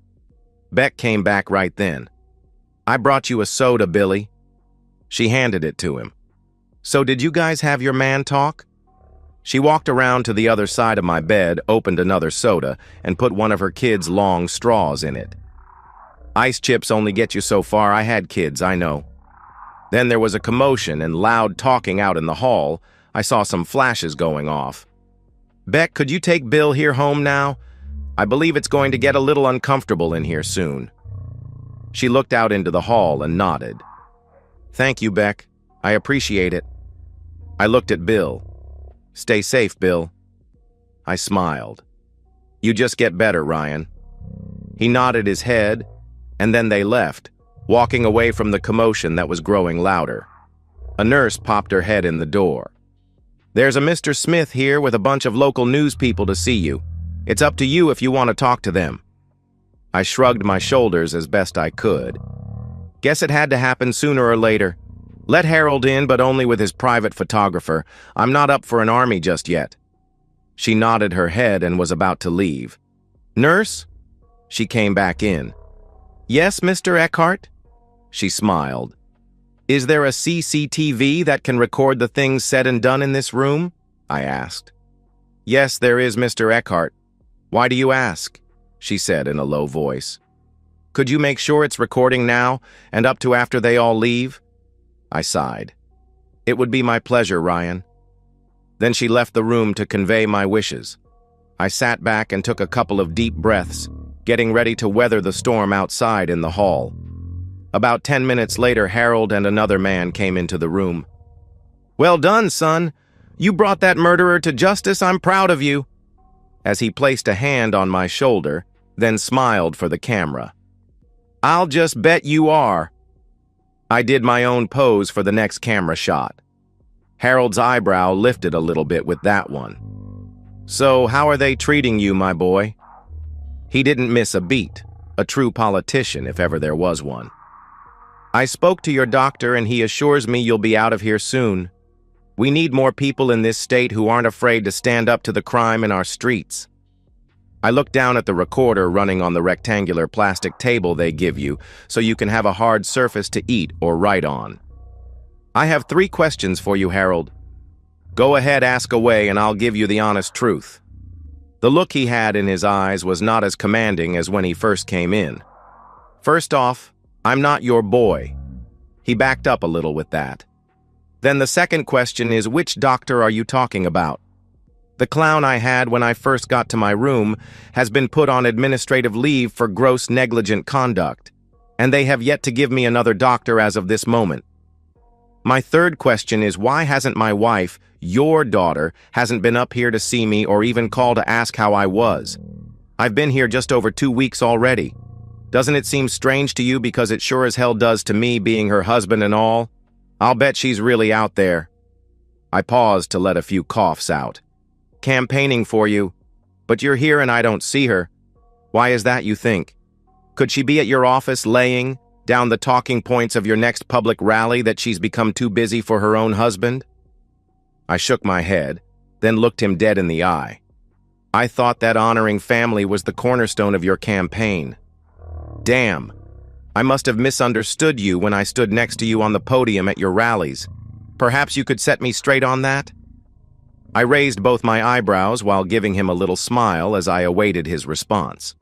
S1: Beck came back right then. "I brought you a soda, Billy." She handed it to him. "So did you guys have your man talk?" She walked around to the other side of my bed, opened another soda, and put one of her kids' long straws in it. "Ice chips only get you so far. I had kids, I know." Then there was a commotion and loud talking out in the hall. I saw some flashes going off. "Beck, could you take Bill here home now? I believe it's going to get a little uncomfortable in here soon." She looked out into the hall and nodded. "Thank you, Beck. I appreciate it." I looked at Bill. "Stay safe, Bill." I smiled. "You just get better, Ryan." He nodded his head, and then they left, walking away from the commotion that was growing louder. A nurse popped her head in the door. "There's a Mr. Smith here with a bunch of local news people to see you. It's up to you if you want to talk to them." I shrugged my shoulders as best I could. "Guess it had to happen sooner or later. Let Harold in, but only with his private photographer. I'm not up for an army just yet." She nodded her head and was about to leave. "Nurse?" She came back in. "Yes, Mr. Eckhart?" She smiled. "Is there a CCTV that can record the things said and done in this room?" I asked. "Yes, there is, Mr. Eckhart. Why do you ask?" she said in a low voice. "Could you make sure it's recording now and up to after they all leave?" I sighed. "It would be my pleasure, Ryan." Then she left the room to convey my wishes. I sat back and took a couple of deep breaths, getting ready to weather the storm outside in the hall. About 10 minutes later, Harold and another man came into the room. "Well done, son. You brought that murderer to justice. I'm proud of you." As he placed a hand on my shoulder, then smiled for the camera. "I'll just bet you are." I did my own pose for the next camera shot. Harold's eyebrow lifted a little bit with that one. "So, how are they treating you, my boy?" He didn't miss a beat, a true politician if ever there was one. "I spoke to your doctor and he assures me you'll be out of here soon. We need more people in this state who aren't afraid to stand up to the crime in our streets." I looked down at the recorder running on the rectangular plastic table they give you so you can have a hard surface to eat or write on. "I have 3 questions for you, Harold. Go ahead, ask away, and I'll give you the honest truth." The look he had in his eyes was not as commanding as when he first came in. "First off, I'm not your boy." He backed up a little with that. "Then the second question is, which doctor are you talking about? The clown I had when I first got to my room has been put on administrative leave for gross negligent conduct, and they have yet to give me another doctor as of this moment. My third question is, why hasn't my wife, your daughter, hasn't been up here to see me or even call to ask how I was? I've been here just over 2 weeks already. Doesn't it seem strange to you because it sure as hell does to me, being her husband and all? I'll bet she's really out there." I paused to let a few coughs out. "Campaigning for you, but you're here and I don't see her. Why is that, you think? Could she be at your office laying down the talking points of your next public rally that she's become too busy for her own husband?" I shook my head, then looked him dead in the eye. "I thought that honoring family was the cornerstone of your campaign. Damn, I must have misunderstood you when I stood next to you on the podium at your rallies. Perhaps you could set me straight on that?" I raised both my eyebrows while giving him a little smile as I awaited his response.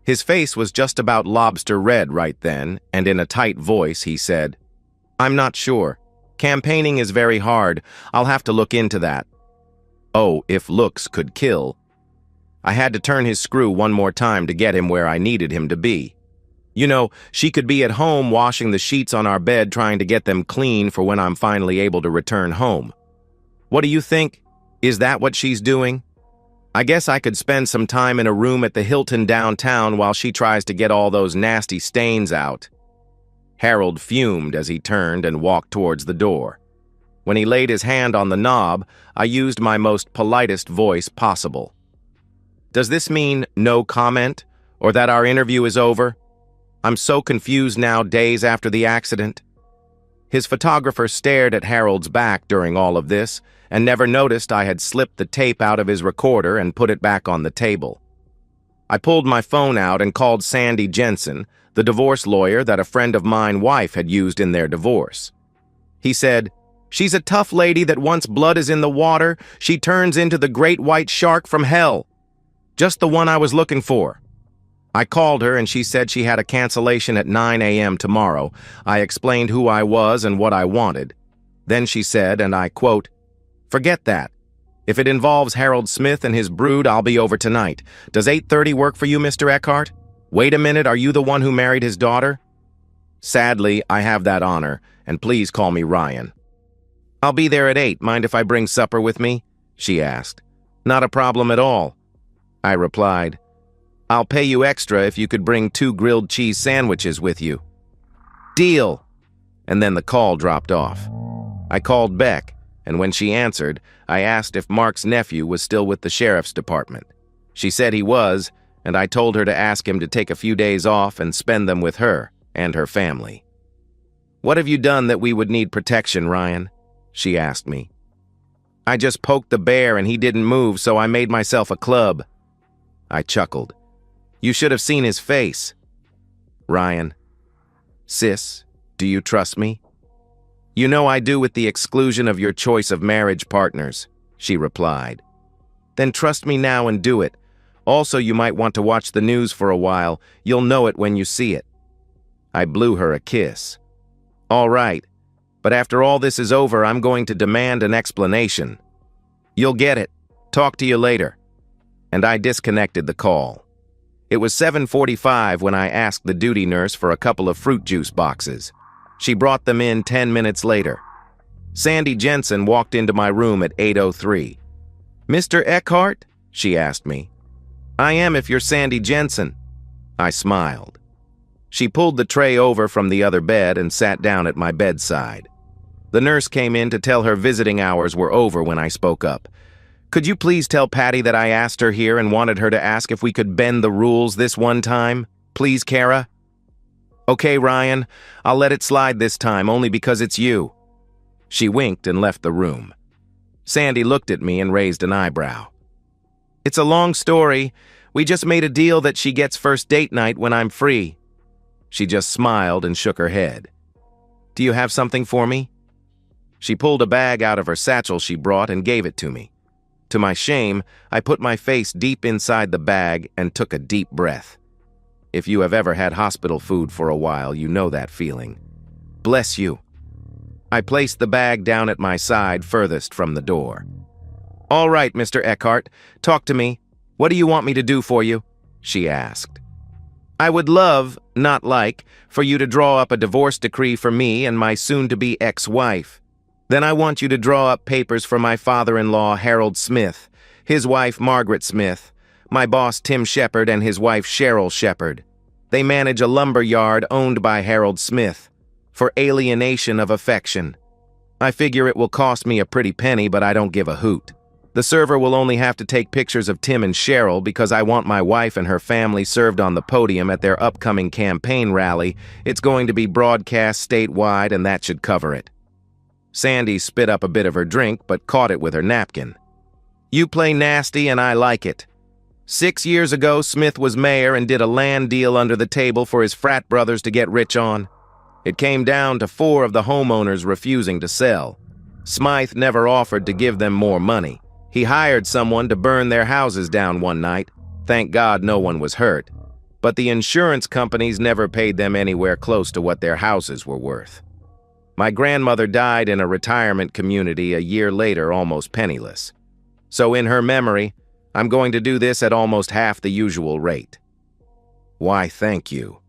S1: His face was just about lobster red right then, and in a tight voice he said, "I'm not sure. Campaigning is very hard. I'll have to look into that." Oh, if looks could kill. I had to turn his screw one more time to get him where I needed him to be. You know, she could be at home washing the sheets on our bed trying to get them clean for when I'm finally able to return home. What do you think? Is that what she's doing? I guess I could spend some time in a room at the Hilton downtown while she tries to get all those nasty stains out. Harold fumed as he turned and walked towards the door. When he laid his hand on the knob, I used my most politest voice possible. "Does this mean no comment, or that our interview is over? I'm so confused now, days after the accident." His photographer stared at Harold's back during all of this and never noticed I had slipped the tape out of his recorder and put it back on the table. I pulled my phone out and called Sandy Jensen, the divorce lawyer that a friend of mine's wife had used in their divorce. He said, "She's a tough lady that once blood is in the water, she turns into the great white shark from hell. Just the one I was looking for." I called her and she said she had a cancellation at 9 a.m. tomorrow. I explained who I was and what I wanted. Then she said, and I quote, "Forget that. If it involves Harold Smith and his brood, I'll be over tonight. Does 8:30 work for you, Mr. Eckhart? Wait a minute, are you the one who married his daughter?" "Sadly, I have that honor, and please call me Ryan." "I'll be there at 8. Mind if I bring supper with me?" she asked. "Not a problem at all," I replied. "I'll pay you extra if you could bring 2 grilled cheese sandwiches with you." "Deal." And then the call dropped off. I called Beck, and when she answered, I asked if Mark's nephew was still with the sheriff's department. She said he was, and I told her to ask him to take a few days off and spend them with her and her family. "What have you done that we would need protection, Ryan?" she asked me. "I just poked the bear and he didn't move, so I made myself a club." I chuckled. "You should have seen his face." "Ryan, sis, do you trust me?" "You know I do, with the exclusion of your choice of marriage partners," she replied. "Then trust me now and do it. Also, you might want to watch the news for a while. You'll know it when you see it." I blew her a kiss. "All right, but after all this is over, I'm going to demand an explanation." "You'll get it. Talk to you later." And I disconnected the call. It was 7:45 when I asked the duty nurse for a couple of fruit juice boxes. She brought them in 10 minutes later. Sandy Jensen walked into my room at 8:03. "Mr. Eckhart?" she asked me. "I am, if you're Sandy Jensen." I smiled. She pulled the tray over from the other bed and sat down at my bedside. The nurse came in to tell her visiting hours were over when I spoke up. Could you please tell Patty that I asked her here and wanted her to ask if we could bend the rules this one time? Please, Kara? Okay, Ryan, I'll let it slide this time, only because it's you. She winked and left the room. Sandy looked at me and raised an eyebrow. It's a long story. We just made a deal that she gets first date night when I'm free. She just smiled and shook her head. Do you have something for me? She pulled a bag out of her satchel she brought and gave it to me. To my shame, I put my face deep inside the bag and took a deep breath. If you have ever had hospital food for a while, you know that feeling. Bless you. I placed the bag down at my side, furthest from the door. All right, Mr. Eckhart, talk to me. What do you want me to do for you? She asked. I would love, not like, for you to draw up a divorce decree for me and my soon-to-be ex-wife. Then I want you to draw up papers for my father-in-law, Harold Smith, his wife, Margaret Smith, my boss, Tim Shepard, and his wife, Cheryl Shepard. They manage a lumber yard owned by Harold Smith, for alienation of affection. I figure it will cost me a pretty penny, but I don't give a hoot. The server will only have to take pictures of Tim and Cheryl because I want my wife and her family served on the podium at their upcoming campaign rally. It's going to be broadcast statewide, and that should cover it. Sandy spit up a bit of her drink, but caught it with her napkin. You play nasty, and I like it. 6 years ago, Smith was mayor and did a land deal under the table for his frat brothers to get rich on. It came down to 4 of the homeowners refusing to sell. Smythe never offered to give them more money. He hired someone to burn their houses down one night. Thank God no one was hurt. But the insurance companies never paid them anywhere close to what their houses were worth. My grandmother died in a retirement community a year later, almost penniless. So in her memory, I'm going to do this at almost half the usual rate. Why, thank you,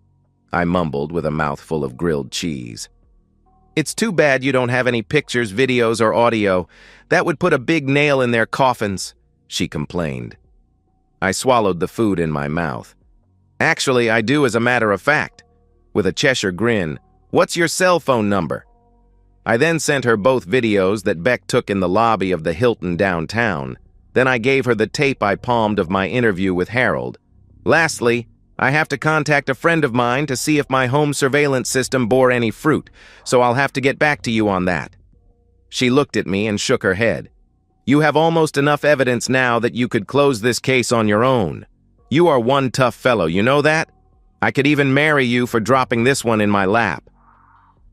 S1: I mumbled with a mouthful of grilled cheese. It's too bad you don't have any pictures, videos, or audio. That would put a big nail in their coffins, she complained. I swallowed the food in my mouth. Actually, I do, as a matter of fact. With a Cheshire grin, what's your cell phone number? I then sent her both videos that Beck took in the lobby of the Hilton downtown. Then I gave her the tape I palmed of my interview with Harold. Lastly, I have to contact a friend of mine to see if my home surveillance system bore any fruit, so I'll have to get back to you on that. She looked at me and shook her head. You have almost enough evidence now that you could close this case on your own. You are one tough fellow, you know that? I could even marry you for dropping this one in my lap.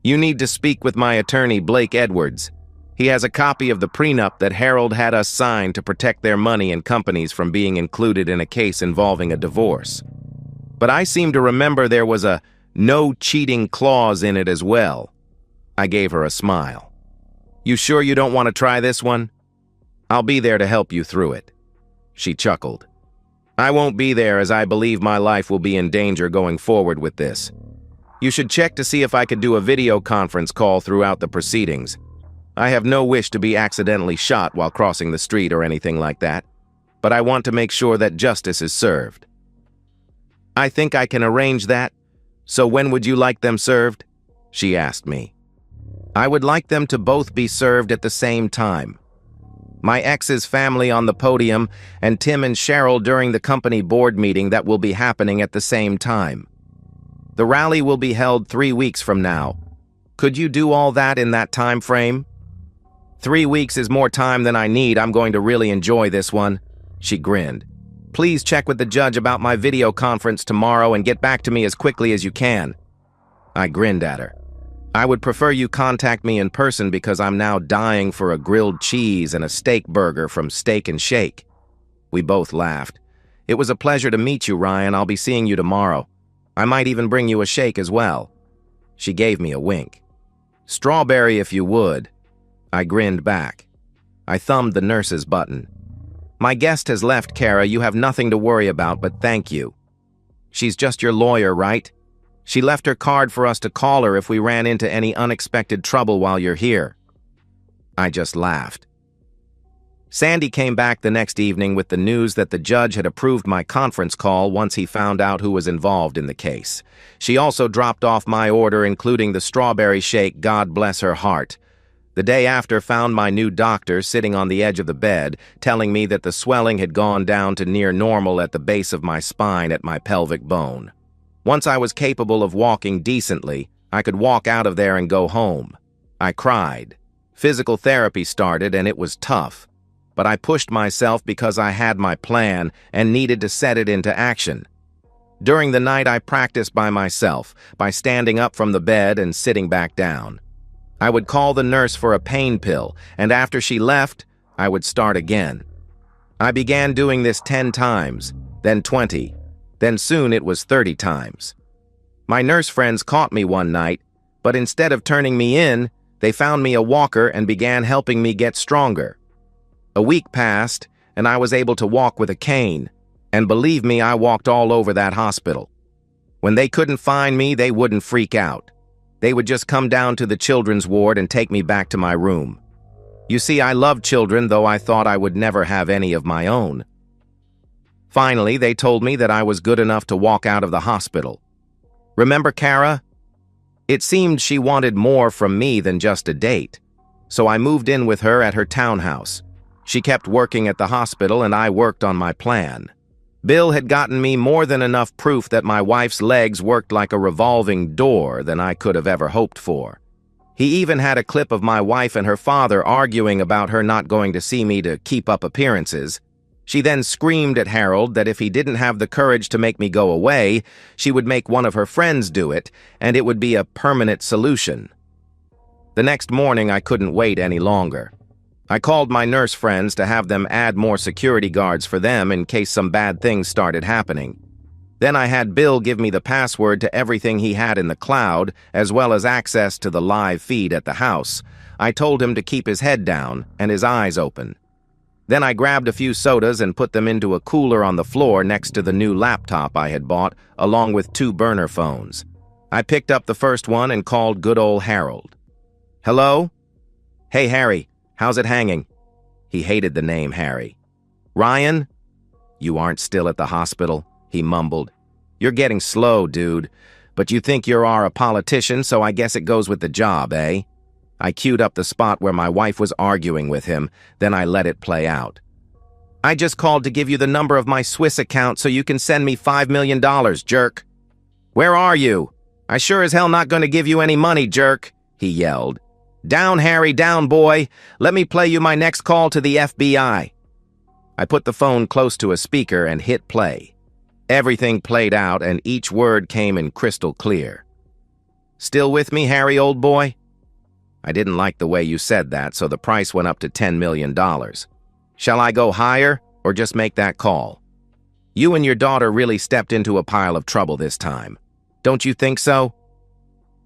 S1: You need to speak with my attorney, Blake Edwards. He has a copy of the prenup that Harold had us sign to protect their money and companies from being included in a case involving a divorce. But I seem to remember there was a no cheating clause in it as well. I gave her a smile. You sure you don't want to try this one? I'll be there to help you through it. She chuckled. I won't be there, as I believe my life will be in danger going forward with this. You should check to see if I could do a video conference call throughout the proceedings. I have no wish to be accidentally shot while crossing the street or anything like that, but I want to make sure that justice is served. I think I can arrange that. So when would you like them served? She asked me. I would like them to both be served at the same time. My ex's family on the podium and Tim and Cheryl during the company board meeting that will be happening at the same time. The rally will be held 3 weeks from now. Could you do all that in that time frame? 3 weeks is more time than I need. I'm going to really enjoy this one. She grinned. Please check with the judge about my video conference tomorrow and get back to me as quickly as you can. I grinned at her. I would prefer you contact me in person because I'm now dying for a grilled cheese and a steak burger from Steak and Shake. We both laughed. It was a pleasure to meet you, Ryan. I'll be seeing you tomorrow. I might even bring you a shake as well. She gave me a wink. Strawberry if you would. I grinned back. I thumbed the nurse's button. My guest has left, Kara. You have nothing to worry about, but thank you. She's just your lawyer, right? She left her card for us to call her if we ran into any unexpected trouble while you're here. I just laughed. Sandy came back the next evening with the news that the judge had approved my conference call once he found out who was involved in the case. She also dropped off my order, including the strawberry shake, God bless her heart. The day after found my new doctor sitting on the edge of the bed, telling me that the swelling had gone down to near normal at the base of my spine at my pelvic bone. Once I was capable of walking decently, I could walk out of there and go home. I cried. Physical therapy started and it was tough, but I pushed myself because I had my plan and needed to set it into action. During the night, I practiced by myself, by standing up from the bed and sitting back down. I would call the nurse for a pain pill, and after she left, I would start again. I began doing this 10 times, then 20, then soon it was 30 times. My nurse friends caught me one night, but instead of turning me in, they found me a walker and began helping me get stronger. A week passed, and I was able to walk with a cane, and believe me, I walked all over that hospital. When they couldn't find me, they wouldn't freak out. They would just come down to the children's ward and take me back to my room. You see, I loved children, though I thought I would never have any of my own. Finally, they told me that I was good enough to walk out of the hospital. Remember Kara? It seemed she wanted more from me than just a date, so I moved in with her at her townhouse. She kept working at the hospital and I worked on my plan. Bill had gotten me more than enough proof that my wife's legs worked like a revolving door than I could have ever hoped for. He even had a clip of my wife and her father arguing about her not going to see me to keep up appearances. She then screamed at Harold that if he didn't have the courage to make me go away, she would make one of her friends do it, and it would be a permanent solution. The next morning, I couldn't wait any longer. I called my nurse friends to have them add more security guards for them in case some bad things started happening. Then I had Bill give me the password to everything he had in the cloud, as well as access to the live feed at the house. I told him to keep his head down and his eyes open. Then I grabbed a few sodas and put them into a cooler on the floor next to the new laptop I had bought, along with 2 burner phones. I picked up the first one and called good old Harold. Hello? Hey, Harry. How's it hanging? He hated the name Harry. Ryan? You aren't still at the hospital, he mumbled. You're getting slow, dude. But you think you are a politician, so I guess it goes with the job, eh? I queued up the spot where my wife was arguing with him, then I let it play out. I just called to give you the number of my Swiss account so you can send me $5 million, jerk. Where are you? I sure as hell not going to give you any money, jerk, he yelled. Down, Harry, down, boy. Let me play you my next call to the FBI. I put the phone close to a speaker and hit play. Everything played out and each word came in crystal clear. Still with me, Harry, old boy? I didn't like the way you said that, so the price went up to $10 million. Shall I go higher or just make that call? You and your daughter really stepped into a pile of trouble this time. Don't you think so?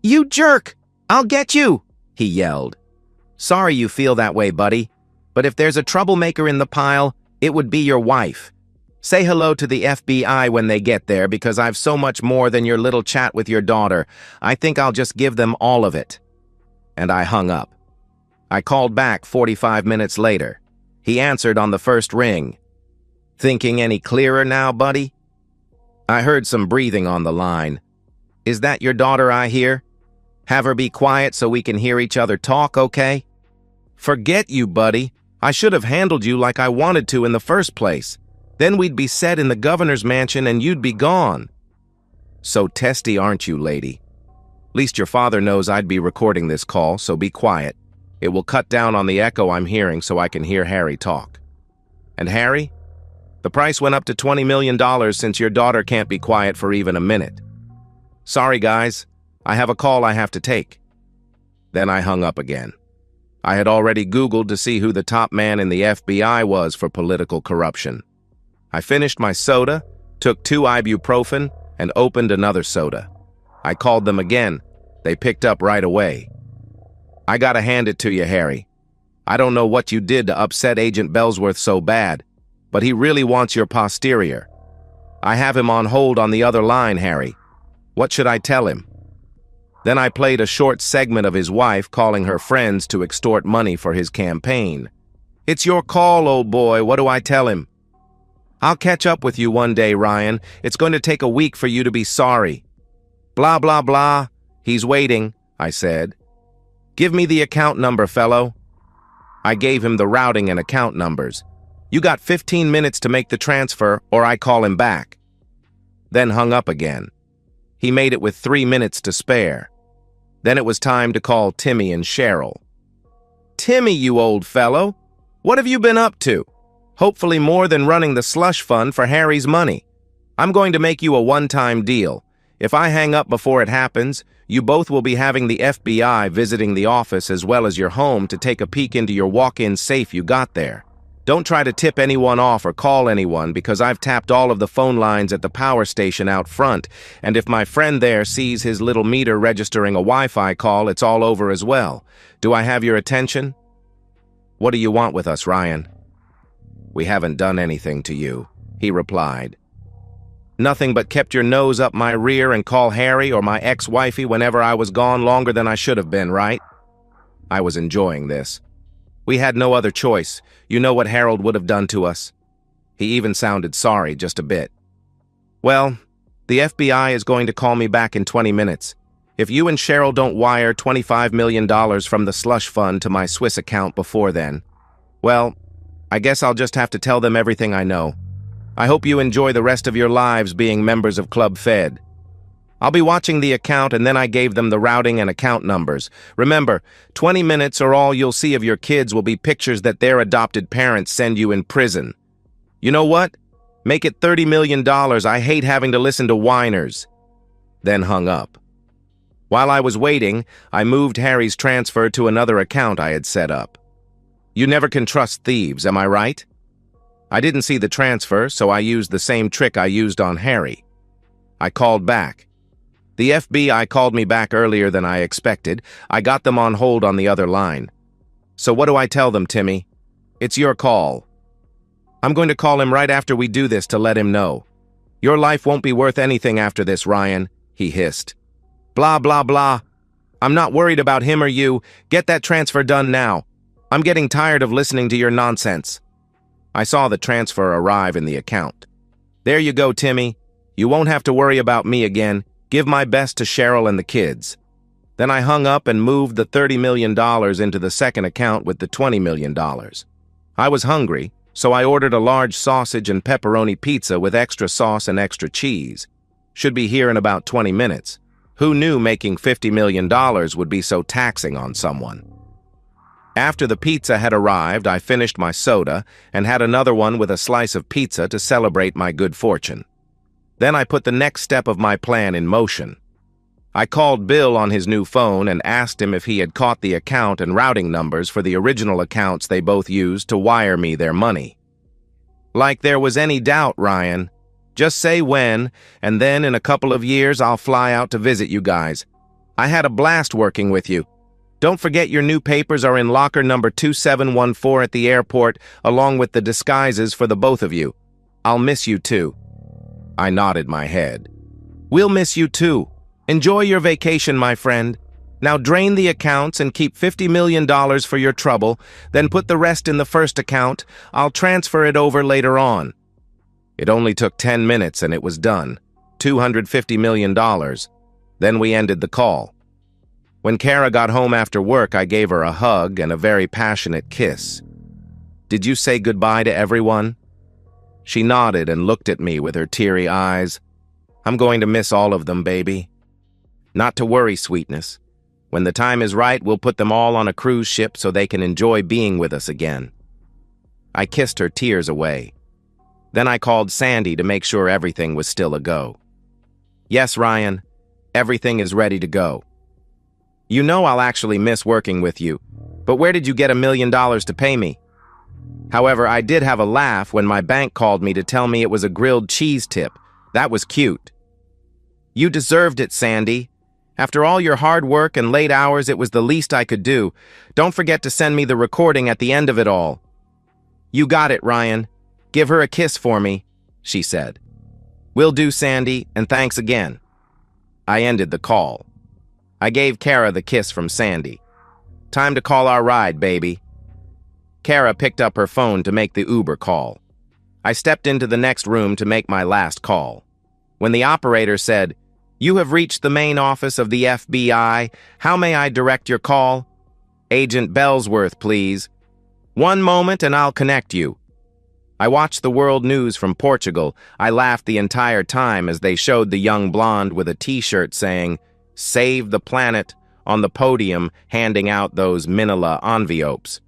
S1: You jerk! I'll get you! He yelled. Sorry you feel that way, buddy, but if there's a troublemaker in the pile, it would be your wife. Say hello to the FBI when they get there because I've so much more than your little chat with your daughter. I think I'll just give them all of it. And I hung up. I called back 45 minutes later. He answered on the first ring. Thinking any clearer now, buddy? I heard some breathing on the line. Is that your daughter I hear? Have her be quiet so we can hear each other talk, okay? Forget you, buddy. I should have handled you like I wanted to in the first place. Then we'd be set in the governor's mansion and you'd be gone. So testy, aren't you, lady? Least your father knows I'd be recording this call, so be quiet. It will cut down on the echo I'm hearing so I can hear Harry talk. And Harry? The price went up to $20 million since your daughter can't be quiet for even a minute. Sorry, guys. I have a call I have to take. Then I hung up again. I had already Googled to see who the top man in the FBI was for political corruption. I finished my soda, took 2 ibuprofen, and opened another soda. I called them again. They picked up right away. I gotta hand it to you, Harry. I don't know what you did to upset Agent Bellsworth so bad, but he really wants your posterior. I have him on hold on the other line, Harry. What should I tell him? Then I played a short segment of his wife calling her friends to extort money for his campaign. It's your call, old boy. What do I tell him? I'll catch up with you one day, Ryan. It's going to take a week for you to be sorry. Blah, blah, blah. He's waiting, I said. Give me the account number, fellow. I gave him the routing and account numbers. You got 15 minutes to make the transfer or I call him back. Then hung up again. He made it with 3 minutes to spare. Then it was time to call Timmy and Cheryl. Timmy, you old fellow, what have you been up to? Hopefully more than running the slush fund for Harry's money. I'm going to make you a one-time deal. If I hang up before it happens, you both will be having the FBI visiting the office as well as your home to take a peek into your walk-in safe you got there. Don't try to tip anyone off or call anyone because I've tapped all of the phone lines at the power station out front, and if my friend there sees his little meter registering a Wi-Fi call, it's all over as well. Do I have your attention? What do you want with us, Ryan? We haven't done anything to you, he replied. Nothing but kept your nose up my rear and call Harry or my ex-wifey whenever I was gone longer than I should have been, right? I was enjoying this. We had no other choice. You know what Harold would have done to us. He even sounded sorry just a bit. Well, the FBI is going to call me back in 20 minutes. If you and Cheryl don't wire $25 million from the slush fund to my Swiss account before then, well, I guess I'll just have to tell them everything I know. I hope you enjoy the rest of your lives being members of Club Fed. I'll be watching the account, and then I gave them the routing and account numbers. Remember, 20 minutes or all you'll see of your kids will be pictures that their adopted parents send you in prison. You know what? Make it $30 million. I hate having to listen to whiners. Then hung up. While I was waiting, I moved Harry's transfer to another account I had set up. You never can trust thieves, am I right? I didn't see the transfer, so I used the same trick I used on Harry. I called back. The FBI called me back earlier than I expected. I got them on hold on the other line. So what do I tell them, Timmy? It's your call. I'm going to call him right after we do this to let him know. Your life won't be worth anything after this, Ryan, he hissed. Blah, blah, blah. I'm not worried about him or you. Get that transfer done now. I'm getting tired of listening to your nonsense. I saw the transfer arrive in the account. There you go, Timmy. You won't have to worry about me again. Give my best to Cheryl and the kids. Then I hung up and moved the $30 million into the second account with the $20 million. I was hungry, so I ordered a large sausage and pepperoni pizza with extra sauce and extra cheese. Should be here in about 20 minutes. Who knew making $50 million would be so taxing on someone? After the pizza had arrived, I finished my soda and had another one with a slice of pizza to celebrate my good fortune. Then I put the next step of my plan in motion. I called Bill on his new phone and asked him if he had caught the account and routing numbers for the original accounts they both used to wire me their money. Like there was any doubt, Ryan. Just say when, and then in a couple of years I'll fly out to visit you guys. I had a blast working with you. Don't forget your new papers are in locker number 2714 at the airport, along with the disguises for the both of you. I'll miss you too. I nodded my head. We'll miss you too. Enjoy your vacation, my friend. Now drain the accounts and keep $50 million for your trouble, then put the rest in the first account. I'll transfer it over later on. It only took 10 minutes and it was done. $250 million. Then we ended the call. When Kara got home after work, I gave her a hug and a very passionate kiss. Did you say goodbye to everyone? She nodded and looked at me with her teary eyes. I'm going to miss all of them, baby. Not to worry, sweetness. When the time is right, we'll put them all on a cruise ship so they can enjoy being with us again. I kissed her tears away. Then I called Sandy to make sure everything was still a go. Yes, Ryan, everything is ready to go. You know I'll actually miss working with you, but where did you get $1 million to pay me? However, I did have a laugh when my bank called me to tell me it was a grilled cheese tip. That was cute. You deserved it, Sandy. After all your hard work and late hours, it was the least I could do. Don't forget to send me the recording at the end of it all. You got it, Ryan. Give her a kiss for me, she said. Will do, Sandy, and thanks again. I ended the call. I gave Kara the kiss from Sandy. Time to call our ride, baby. Kara picked up her phone to make the Uber call. I stepped into the next room to make my last call. When the operator said, "You have reached the main office of the FBI. How may I direct your call?" Agent Bellsworth, please. One moment and I'll connect you. I watched the world news from Portugal. I laughed the entire time as they showed the young blonde with a t-shirt saying, "Save the planet," on the podium handing out those manila envelopes.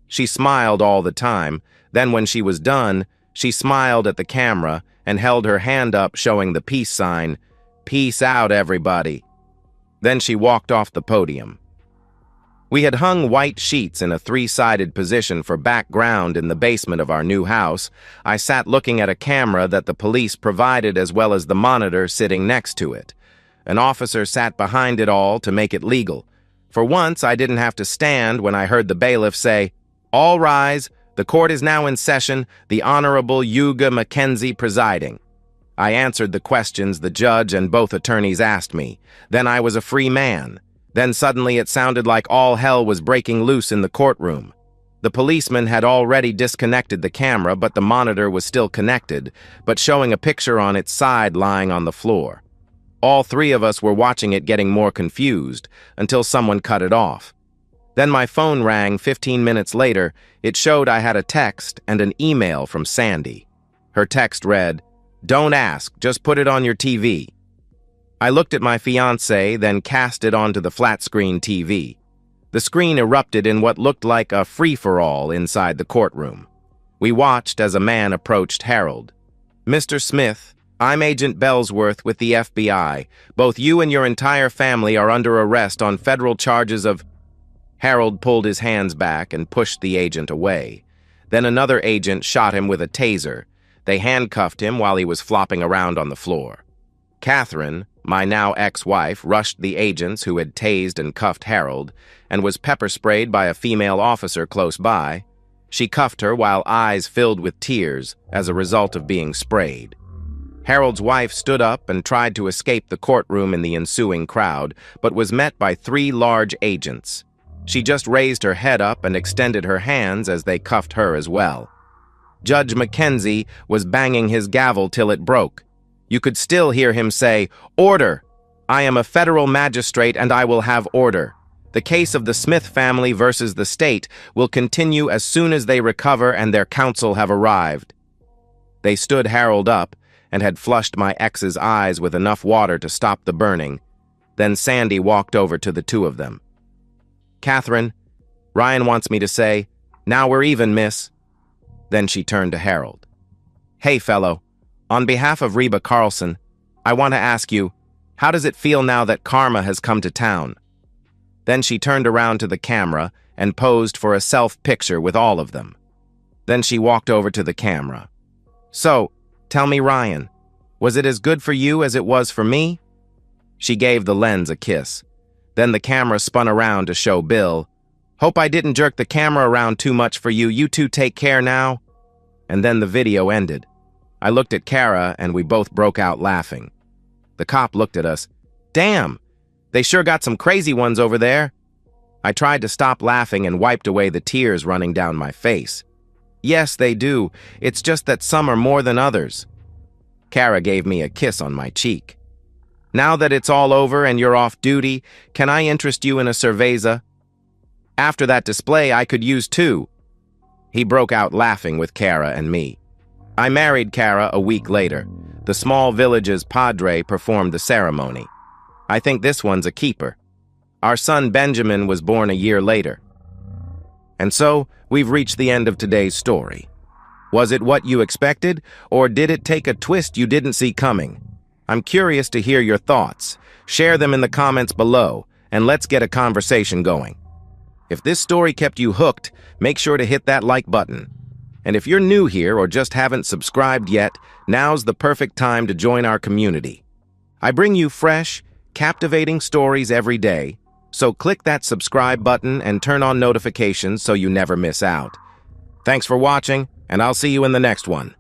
S1: She smiled all the time. Then when she was done, she smiled at the camera and held her hand up showing the peace sign. "Peace out, everybody." Then she walked off the podium. We had hung white sheets in a three-sided position for background in the basement of our new house. I sat looking at a camera that the police provided as well as the monitor sitting next to it. An officer sat behind it all to make it legal. For once, I didn't have to stand when I heard the bailiff say, "All rise, the court is now in session, the Honorable Yuga Mackenzie presiding." I answered the questions the judge and both attorneys asked me. Then I was a free man. Then suddenly it sounded like all hell was breaking loose in the courtroom. The policeman had already disconnected the camera, but the monitor was still connected, but showing a picture on its side lying on the floor. All three of us were watching it getting more confused until someone cut it off. Then my phone rang 15 minutes later. It showed I had a text and an email from Sandy. Her text read, "Don't ask, just put it on your TV." I looked at my fiancé, then cast it onto the flat-screen TV. The screen erupted in what looked like a free-for-all inside the courtroom. We watched as a man approached Harold. "Mr. Smith, I'm Agent Bellsworth with the FBI. Both you and your entire family are under arrest on federal charges of..." Harold pulled his hands back and pushed the agent away. Then another agent shot him with a taser. They handcuffed him while he was flopping around on the floor. Catherine, my now ex-wife, rushed the agents who had tased and cuffed Harold and was pepper-sprayed by a female officer close by. She cuffed her while eyes filled with tears as a result of being sprayed. Harold's wife stood up and tried to escape the courtroom in the ensuing crowd, but was met by three large agents. She just raised her head up and extended her hands as they cuffed her as well. Judge Mackenzie was banging his gavel till it broke. You could still hear him say, "Order! I am a federal magistrate and I will have order. The case of the Smith family versus the state will continue as soon as they recover and their counsel have arrived." They stood Harold up and had flushed my ex's eyes with enough water to stop the burning. Then Sandy walked over to the two of them. "Catherine, Ryan wants me to say, 'Now we're even, miss.'" Then she turned to Harold. "Hey, fellow. On behalf of Reba Carlson, I want to ask you, how does it feel now that karma has come to town?" Then she turned around to the camera and posed for a self-picture with all of them. Then she walked over to the camera. "So, tell me, Ryan, was it as good for you as it was for me?" She gave the lens a kiss. Then the camera spun around to show Bill. "Hope I didn't jerk the camera around too much for you. You two take care now." And then the video ended. I looked at Kara and we both broke out laughing. The cop looked at us. "Damn, they sure got some crazy ones over there." I tried to stop laughing and wiped away the tears running down my face. "Yes, they do. It's just that some are more than others." Kara gave me a kiss on my cheek. "Now that it's all over and you're off duty, can I interest you in a cerveza? After that display, I could use two." He broke out laughing with Kara and me. I married Kara a week later. The small village's padre performed the ceremony. I think this one's a keeper. Our son Benjamin was born a year later. And so, we've reached the end of today's story. Was it what you expected, or did it take a twist you didn't see coming? I'm curious to hear your thoughts. Share them in the comments below, and let's get a conversation going. If this story kept you hooked, make sure to hit that like button. And if you're new here or just haven't subscribed yet, now's the perfect time to join our community. I bring you fresh, captivating stories every day, so click that subscribe button and turn on notifications so you never miss out. Thanks for watching, and I'll see you in the next one.